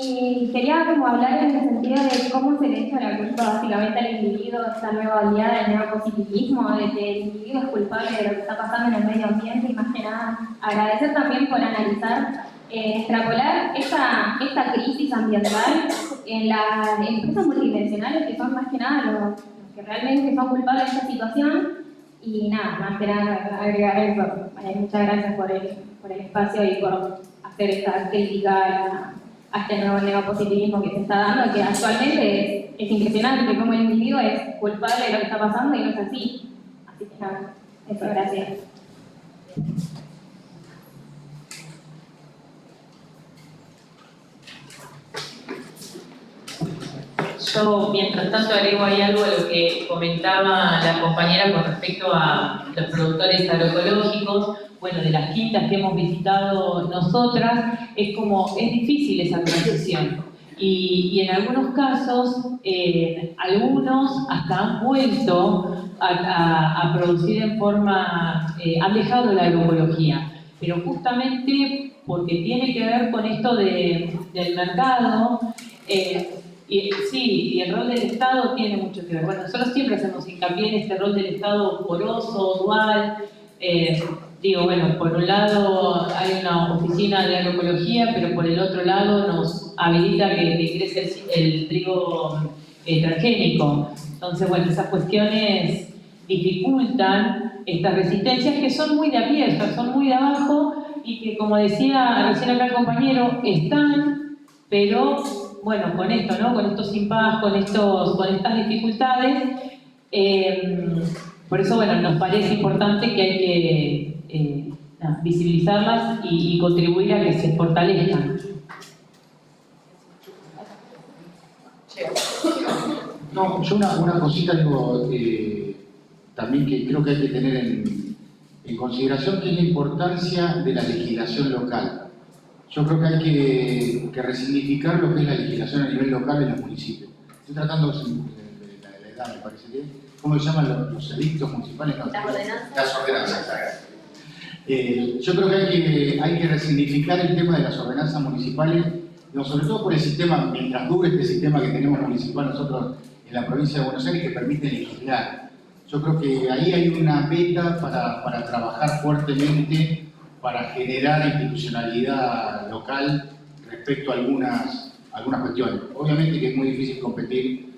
Y quería como hablar en el sentido de cómo se le echa la culpa básicamente al individuo, esta nueva oleada del neopositivismo, de que el individuo es culpable de lo que está pasando en el medio ambiente, y más que nada agradecer también por analizar, extrapolar esta crisis ambiental en las empresas multinacionales, que son más que nada los que realmente son culpables de esta situación. Y nada, más que nada agregar eso. Muchas gracias por el espacio y por hacer esta crítica a este nuevo neopositivismo que se está dando, que actualmente es impresionante cómo el individuo es culpable de lo que está pasando y no es así. Así que nada, eso, gracias. Yo, mientras tanto, agrego ahí algo a lo que comentaba la compañera con respecto a los productores agroecológicos. Bueno, de las quintas que hemos visitado nosotras, es difícil esa transición. Y en algunos casos, algunos hasta han vuelto a producir en forma, han dejado la agroecología, pero justamente porque tiene que ver con esto del mercado. Y el rol del Estado tiene mucho que ver. Bueno, nosotros siempre hacemos hincapié en este rol del Estado poroso, dual. Bueno, por un lado hay una oficina de agroecología, pero por el otro lado nos habilita que crece el trigo transgénico. Entonces, bueno, esas cuestiones dificultan estas resistencias que son muy de a pie, son muy de abajo, y que, como decía recién acá el compañero, están, pero bueno, con esto, ¿no? Con estos impases, con estas dificultades. Por eso, bueno, nos parece importante que hay que visibilizarlas y contribuir a que se fortalezcan. No, yo una cosita digo, también que creo que hay que tener en consideración, que es la importancia de la legislación local. Yo creo que hay que resignificar lo que es la legislación a nivel local en los municipios. Estoy tratando de la edad, me parece bien. ¿Cómo se llaman los edictos municipales? No, las ordenanzas. Las ordenanzas, yo creo que hay que resignificar el tema de las ordenanzas municipales, sobre todo por el sistema, mientras dure este sistema que tenemos municipal nosotros en la provincia de Buenos Aires, que permite legislar. Yo creo que ahí hay una beta para trabajar fuertemente, para generar institucionalidad local respecto a algunas cuestiones. Obviamente que es muy difícil competir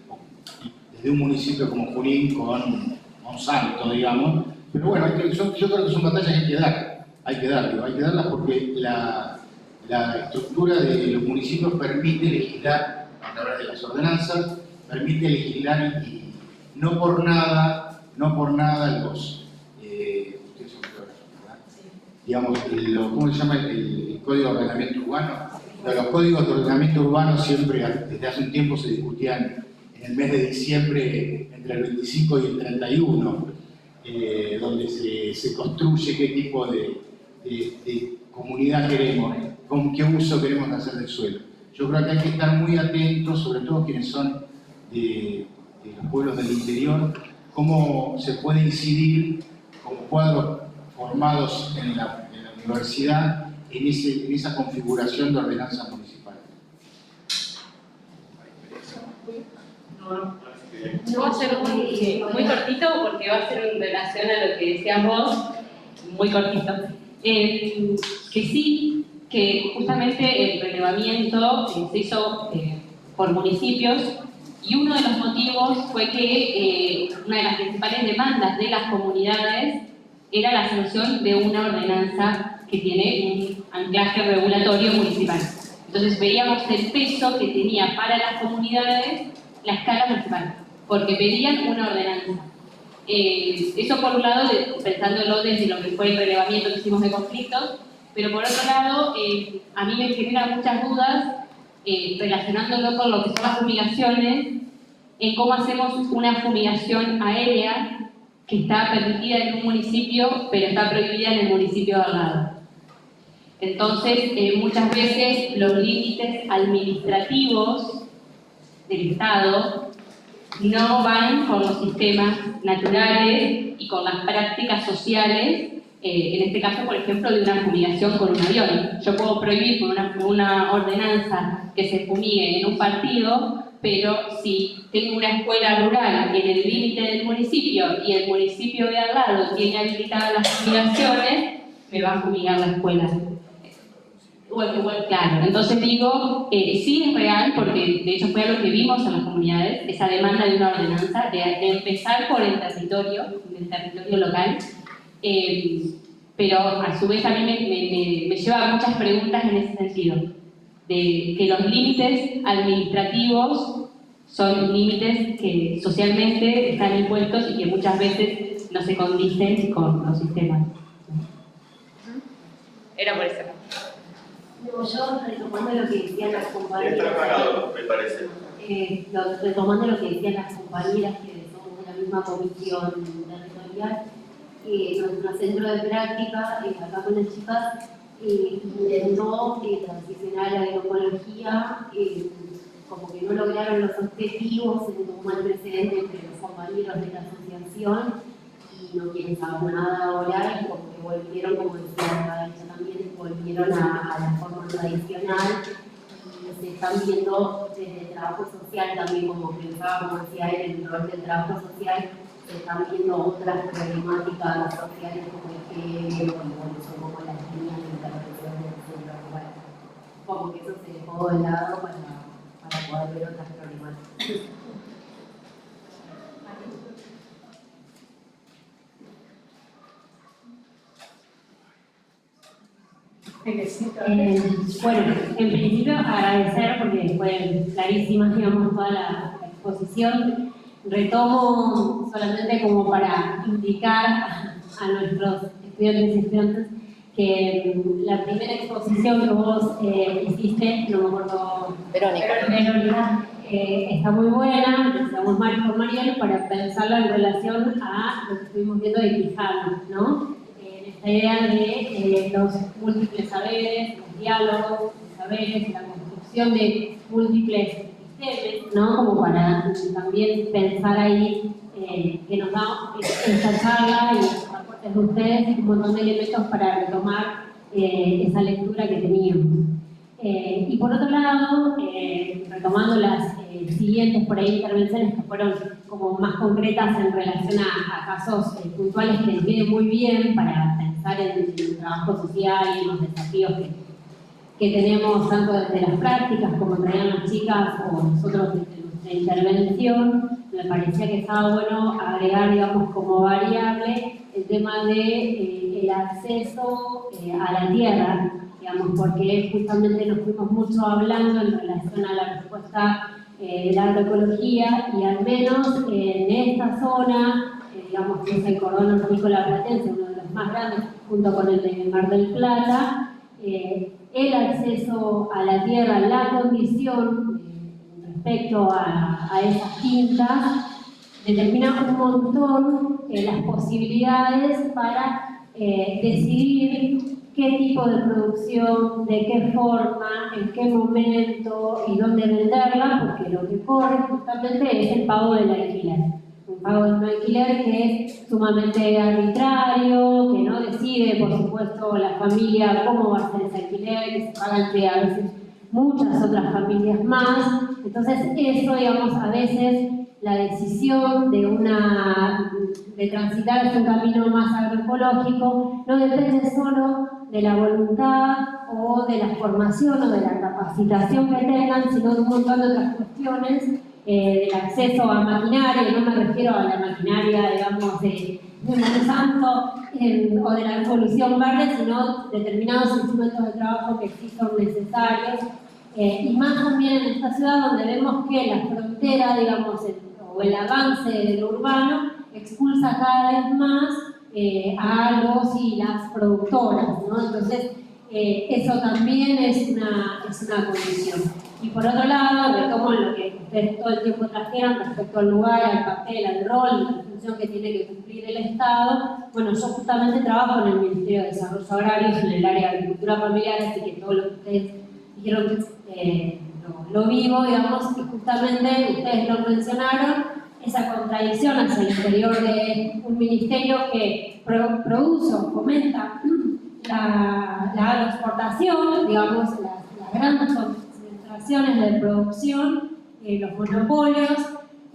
desde un municipio como Junín con Monsanto, digamos, pero bueno, yo creo que son batallas que hay que darlas porque la estructura de los municipios permite legislar a través de las ordenanzas, permite legislar y no por nada los digamos, ¿cómo se llama el Código de Ordenamiento Urbano? Los códigos de ordenamiento urbano siempre, desde hace un tiempo, se discutían en el mes de diciembre entre el 25 y el 31, donde se construye qué tipo de comunidad queremos, con qué uso queremos hacer del suelo. Yo creo que hay que estar muy atentos, sobre todo quienes son de los pueblos del interior, cómo se puede incidir como cuadros formados en la universidad en esa configuración de ordenanza municipal. Yo voy a ser muy cortito porque va a ser en relación a lo que decías vos, muy cortito. Que sí, que justamente el relevamiento se hizo por municipios, y uno de los motivos fue que una de las principales demandas de las comunidades era la sanción de una ordenanza que tiene un anclaje regulatorio municipal. Entonces veíamos el peso que tenía para las comunidades la escala municipal, porque pedían una ordenanza. Eso por un lado, pensándolo desde lo que fue el relevamiento que hicimos de conflictos, pero por otro lado, a mí me genera muchas dudas relacionándolo con lo que son las fumigaciones, en cómo hacemos una fumigación aérea que está permitida en un municipio, pero está prohibida en el municipio de al lado. Entonces, muchas veces los límites administrativos del Estado no van con los sistemas naturales y con las prácticas sociales en este caso, por ejemplo, de una fumigación con un avión. Yo puedo prohibir con una ordenanza que se fumigue en un partido, pero si tengo una escuela rural en el límite del municipio y el municipio de al lado tiene habilitadas las fumigaciones, me va a fumigar la escuela. Claro, entonces digo, sí es real, porque de hecho fue algo que vimos en las comunidades, esa demanda de una ordenanza, de empezar por el territorio local, pero a su vez a mí me lleva a muchas preguntas en ese sentido, de que los límites administrativos son límites que socialmente están impuestos y que muchas veces no se condicen con los sistemas. Era por eso. No, yo retomando lo que decían las compañeras. Está pagado, me parece. Retomando lo que decían las compañeras que somos de la misma comisión territorial, nuestro centro de práctica, acá con las chicas, intentó transicionar a la agroecología, como que no lograron los objetivos, se tomó el precedente entre los compañeros de la asociación y no quieren saber nada ahora, y como que volvieron, como decía ella también, volvieron a la forma tradicional y se están viendo desde el trabajo social también, como pensaba, como decía él, en el rol del trabajo social, se están viendo otras problemáticas sociales como el género, son como las líneas de intervención del centro rural. Como que eso se dejó de lado para poder ver otras problemáticas. Bueno, en principio agradecer porque fue clarísima, digamos, toda la exposición. Retomo solamente como para indicar a nuestros estudiantes y estudiantes que la primera exposición que vos hiciste, no me acuerdo, Verónica, está muy buena, empezamos por Mariel para pensarla en relación a lo que estuvimos viendo de Quijano, ¿no? Esta idea de los múltiples saberes, los diálogos de saberes, la construcción de múltiples sistemas, ¿no? Como para también pensar ahí que nos da esta charla y los aportes de ustedes un montón de elementos para retomar esa lectura que teníamos. Y por otro lado, retomando las siguientes por ahí intervenciones que fueron como más concretas en relación a casos puntuales que nos vienen muy bien para pensar en el trabajo social y en los desafíos que tenemos tanto desde las prácticas como traían las chicas o nosotros desde nuestra intervención, me parecía que estaba bueno agregar, digamos, como variable el tema de el acceso a la tierra, digamos, porque justamente nos fuimos mucho hablando en relación a la respuesta de la agroecología y al menos en esta zona, digamos que es el cordón hortícola platense, uno de los más grandes, junto con el de Mar del Plata, el acceso a la tierra, la condición respecto a esas quintas, determina un montón las posibilidades para decidir qué tipo de producción, de qué forma, en qué momento y dónde venderla, porque lo que corre justamente es el pago del alquiler. Un pago de un alquiler que es sumamente arbitrario, que no decide, por supuesto, la familia cómo va a ser ese alquiler, que se paga entre a veces muchas otras familias más. Entonces, eso, digamos, a veces la decisión de transitar hacia un camino más agroecológico no depende solo de la voluntad o de la formación o de la capacitación que tengan, sino de un montón de otras cuestiones, del acceso a maquinaria, y no me refiero a la maquinaria, digamos, de Monsanto o de la Revolución Verde, sino determinados instrumentos de trabajo que sí son necesarios, y más también en esta ciudad donde vemos que la frontera, digamos, o el avance de lo urbano expulsa cada vez más a los y las productoras, ¿no? Entonces, eso también es una condición. Y por otro lado, retomo lo que ustedes todo el tiempo trajeron respecto al lugar, al papel, al rol y la función que tiene que cumplir el Estado. Bueno, yo justamente trabajo en el Ministerio de Desarrollo Agrario, en el área de agricultura familiar, así que todo lo que ustedes dijeron lo vivo, digamos, y justamente ustedes lo mencionaron, esa contradicción hacia el interior de un ministerio que produce o fomenta la agroexportación, digamos, las grandes concentraciones de producción, los monopolios,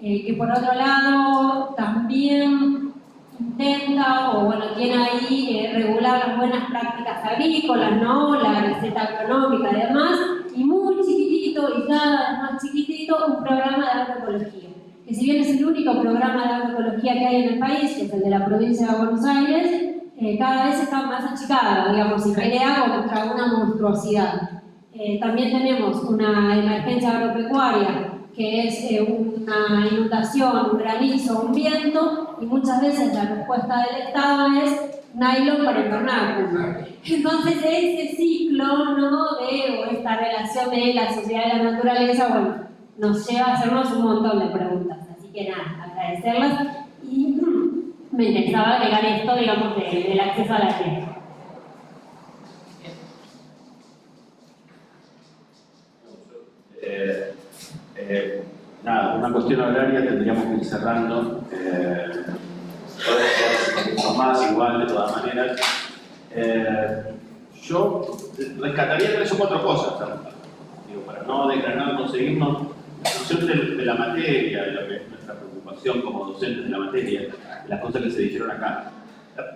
que por otro lado también intenta, o bueno, tiene ahí regular las buenas prácticas agrícolas, ¿no? La receta agronómica y demás, y muy chiquitito, y cada vez más chiquitito, un programa de agroecología. Que si bien es el único programa de agroecología que hay en el país, que es el de la provincia de Buenos Aires, cada vez está más achicada, digamos, y pelea contra una monstruosidad. También tenemos una emergencia agropecuaria, que es una inundación, un granizo, un viento, y muchas veces la respuesta del Estado es nylon para invernar. Entonces ese ciclo, ¿no? O esta relación de la sociedad y la naturaleza, bueno, nos lleva a hacernos un montón de preguntas. Así que nada, agradecerlas, y me interesaba agregar esto, digamos, del acceso a la tierra. Nada, una cuestión horaria tendríamos que ir cerrando. Podemos más igual, de todas maneras. Yo rescataría 3 o 4 cosas, digo, para no desgranar, conseguirnos la noción de la materia, de lo que es nuestra preocupación como docentes de la materia, de las cosas que se dijeron acá.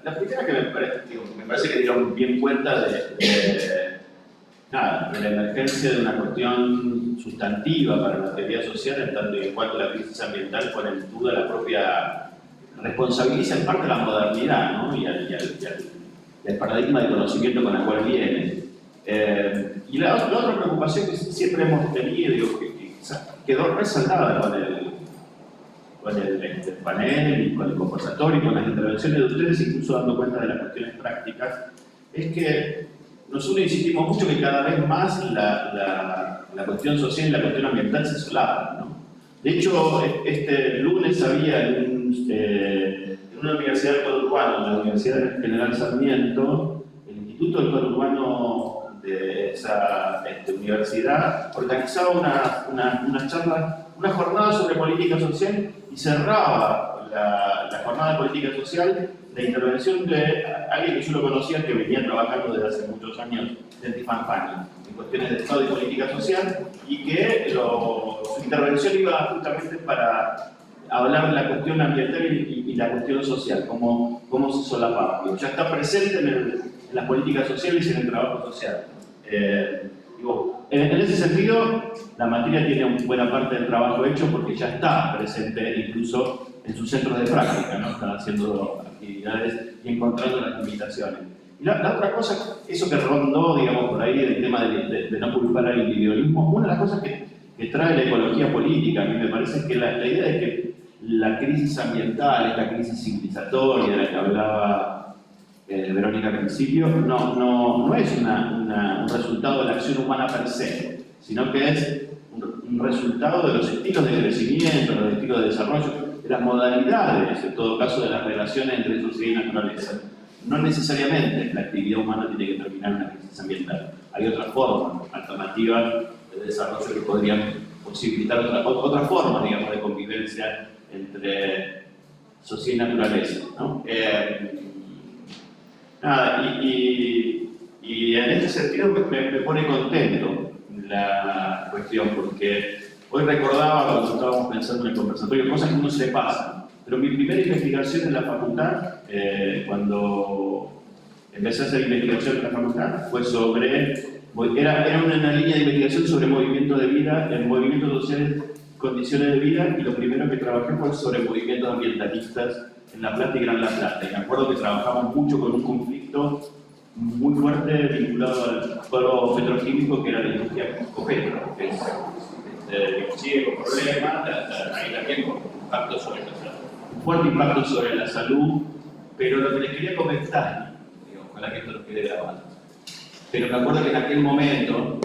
La primera que me parece que dieron bien cuenta de la emergencia de una cuestión sustantiva para la teoría social, en tanto y en cuanto la crisis ambiental pone en duda la propia, responsabiliza en parte la modernidad, ¿no? y el paradigma de conocimiento con el cual viene. Y la otra preocupación que siempre hemos tenido, digo, que quedó resaltada con el panel y con el conversatorio y con las intervenciones de ustedes, incluso dando cuenta de las cuestiones prácticas, es que nosotros insistimos mucho que cada vez más la cuestión social y la cuestión ambiental se solapan, ¿no? De hecho, este lunes había en una universidad del conurbano, en la Universidad General Sarmiento, el Instituto del Conurbano de esa universidad organizaba una charla, una jornada sobre política social, y cerraba la jornada de política social la intervención de alguien que yo lo conocía, que venía trabajando desde hace muchos años en Tifanfani, en cuestiones de Estado y política social, y que su intervención iba justamente para hablar de la cuestión ambiental y la cuestión social, cómo se solapaba. Ya está presente en las políticas sociales y en el trabajo social. En ese sentido, la materia tiene una buena parte del trabajo hecho porque ya está presente incluso en sus centros de práctica, ¿no? Están haciendo actividades y encontrando las limitaciones. Y la otra cosa, eso que rondó, digamos, por ahí, el tema de no culpar al individualismo, una de las cosas que trae la ecología política, a mí me parece, es que la idea de que la crisis ambiental, esta crisis civilizatoria de la que hablaba Verónica al principio, no es un resultado de la acción humana per se, sino que es un resultado de los estilos de crecimiento, los estilos de desarrollo, de las modalidades, en todo caso, de las relaciones entre sociedad y naturaleza. No necesariamente la actividad humana tiene que terminar en una crisis ambiental. Hay otras formas alternativas de desarrollo que podrían posibilitar otras formas, digamos, de convivencia entre sociedad y naturaleza, ¿no? Y en este sentido me pone contento la cuestión, porque hoy recordaba, cuando estábamos pensando en el conversatorio, cosas que no se pasan. Pero mi primera investigación en la facultad, cuando empecé a hacer investigación en la facultad, fue era una línea de investigación sobre movimiento de vida, en movimientos sociales, condiciones de vida, y lo primero que trabajé fue sobre movimientos ambientalistas en La Plata y Gran La Plata. Y me acuerdo que trabajamos mucho con un conflicto muy fuerte vinculado al polo petroquímico, que era la industria Copetro, que sigue con problemas, ahí también con impacto sobre un fuerte impacto sobre la salud, pero lo que les quería comentar, ojalá que esto nos quede grabado, pero me acuerdo que en aquel momento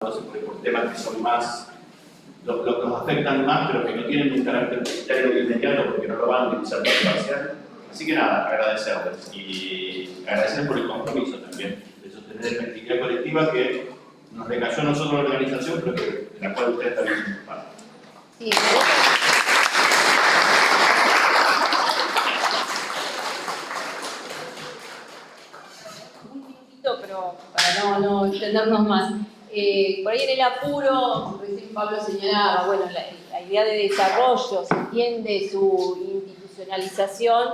por temas que son más, los afectan más, pero que no tienen un carácter prioritario inmediato porque no lo van a utilizar para parcial. Así que nada, agradecerles y agradecer por el compromiso también de sostener la actividad colectiva que nos recayó a nosotros la organización, pero que, de la cual ustedes también son parte. Sí, un minutito, pero para no extendernos más. Por ahí en el apuro, recién Pablo señalaba, bueno, la idea de desarrollo se entiende su institucionalización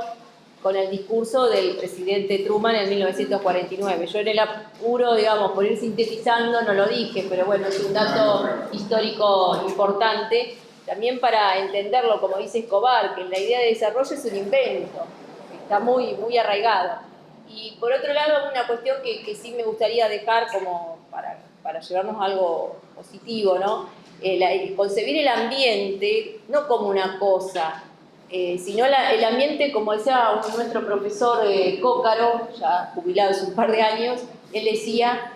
con el discurso del presidente Truman en 1949. Yo en el apuro, digamos, por ir sintetizando, no lo dije, pero bueno, es un dato histórico importante, también para entenderlo, como dice Escobar, que la idea de desarrollo es un invento, está muy, muy arraigado. Y por otro lado, una cuestión que sí me gustaría dejar como para llevarnos a algo positivo, ¿no? Concebir el ambiente no como una cosa, sino el ambiente, como decía nuestro profesor Cócaro, ya jubilado hace un par de años, él decía,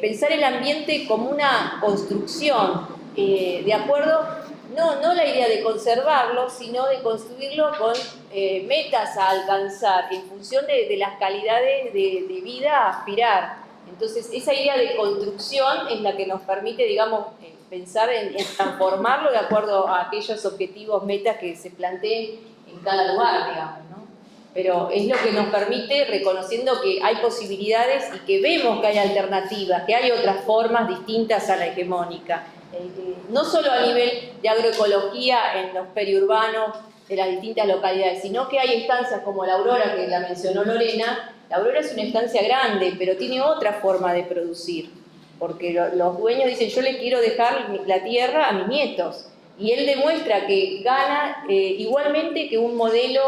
pensar el ambiente como una construcción, de acuerdo, no la idea de conservarlo, sino de construirlo con metas a alcanzar, en función de las calidades de vida a aspirar. Entonces, esa idea de construcción es la que nos permite, digamos, pensar en transformarlo de acuerdo a aquellos objetivos, metas que se planteen en cada lugar, digamos, ¿no? Pero es lo que nos permite, reconociendo que hay posibilidades y que vemos que hay alternativas, que hay otras formas distintas a la hegemónica. No solo a nivel de agroecología en los periurbanos de las distintas localidades, sino que hay instancias como la Aurora, que la mencionó Lorena. La Aurora es una instancia grande, pero tiene otra forma de producir, porque los dueños dicen, yo le quiero dejar la tierra a mis nietos, y él demuestra que gana igualmente que un modelo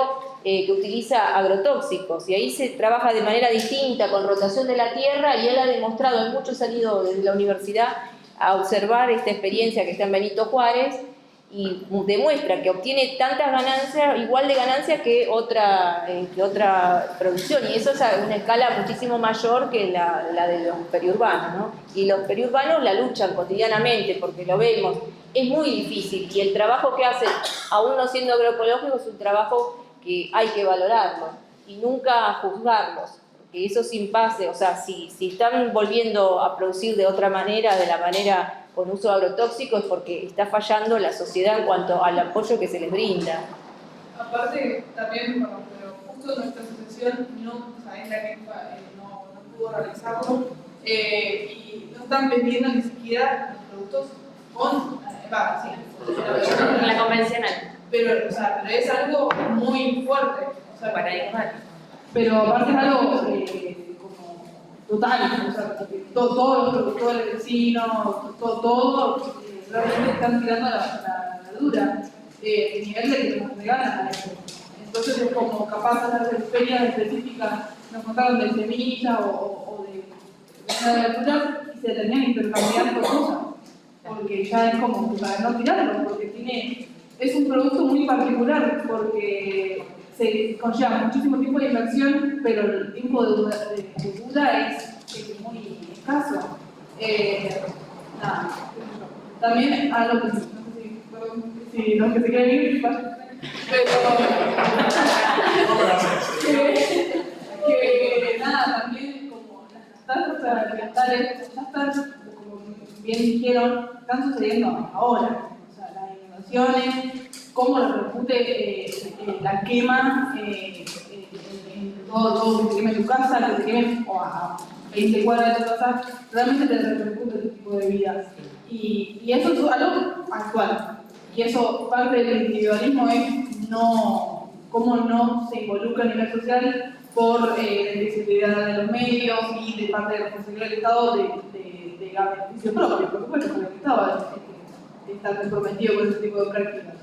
que utiliza agrotóxicos, y ahí se trabaja de manera distinta, con rotación de la tierra, y él ha demostrado, muchos han ido desde la universidad a observar esta experiencia que está en Benito Juárez, y demuestra que obtiene tantas ganancias, igual de ganancias que otra producción, y eso es a una escala muchísimo mayor que la de los periurbanos, ¿no? Y los periurbanos la luchan cotidianamente, porque lo vemos, es muy difícil, y el trabajo que hacen, aún no siendo agroecológico, es un trabajo que hay que valorarlo, y nunca juzgarlos, porque esos impases, o sea, si están volviendo a producir de otra manera, de la manera con uso agrotóxico, es porque está fallando la sociedad en cuanto al apoyo que se les brinda. Aparte, también, bueno, pero justo nuestra asociación no pudo realizarlo, y no están vendiendo ni siquiera los productos con la convencional. Pero, o sea, pero es algo muy fuerte. O sea, pero aparte es algo como total, o sea, todos los productores vecinos, todo realmente están tirando la dura, el nivel de que nos regalan a eso. Entonces es como capaz de hacer ferias específicas, nos contaron de semillas o de verduras, y se terminan intercambiando cosas, porque ya es como para no tirarlo, porque es un producto muy particular, porque se conlleva muchísimo tiempo de inversión, pero el tiempo de duda es muy escaso. Nada. También algo que no sé si los que se quieren ir, que nada, también como las catástrofes ambientales, ya están, como bien dijeron, están sucediendo ahora. O sea, las inundaciones, cómo lo repercute la quema, todo que se queme en tu casa, que se queme a 20 cuadras de tu casa, realmente te repercute este tipo de vidas. Y eso es algo actual. Y eso, parte del individualismo es cómo no se involucra a nivel social por la invisibilidad de los medios y de parte de la responsabilidad del Estado de beneficio propio, por supuesto, porque el Estado está comprometido con ese tipo de prácticas.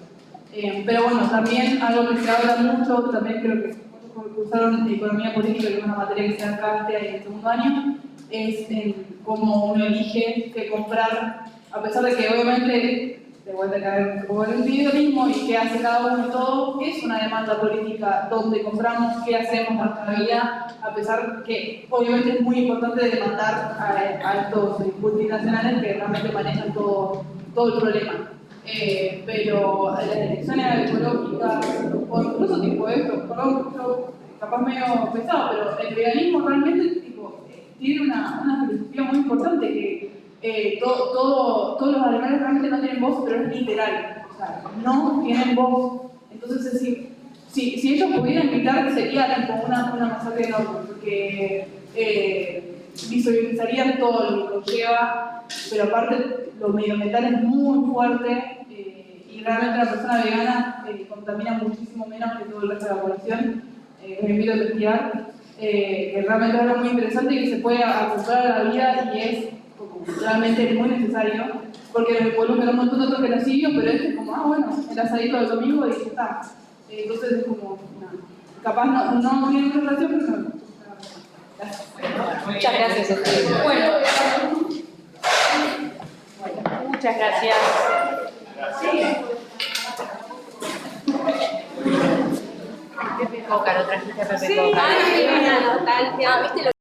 Pero bueno, también algo que se habla mucho, también creo que muchos cursaron Economía Política, que es una materia que se da acá en el segundo año, es cómo uno elige qué comprar, a pesar de que obviamente de vuelta a caer como el individualismo y qué hace cada uno y todo, es una demanda política donde compramos, qué hacemos en nuestra vida, a pesar que obviamente es muy importante demandar a estos multinacionales que realmente manejan todo el problema. Pero las elecciones ecológicas, o incluso tipo esto, perdón, yo capaz medio pesado, pero el veganismo realmente tipo, tiene una filosofía muy importante que todos los animales realmente no tienen voz, pero es literal, o sea, no tienen voz. Entonces, es decir, si ellos pudieran gritar sería tipo una masacre enorme, porque visualizarían todo lo que conlleva, pero aparte lo medioambiental es muy fuerte y realmente una persona vegana contamina muchísimo menos que todo el resto de la población. Me invito a investigar, que realmente es algo muy interesante y que se puede acoplar a la vida y es como, realmente muy necesario, porque me puedo meter un montón de otros genocidios, pero este es como, bueno, el asadito del domingo y ya está. Entonces es como, capaz no tiene una relación, pero no. Gracias. Muchas gracias, Sofía. Bueno, muchas gracias. Pepe Coca, lo trajiste a Pepe Coca. Ay, qué buena nostalgia. ¿Viste lo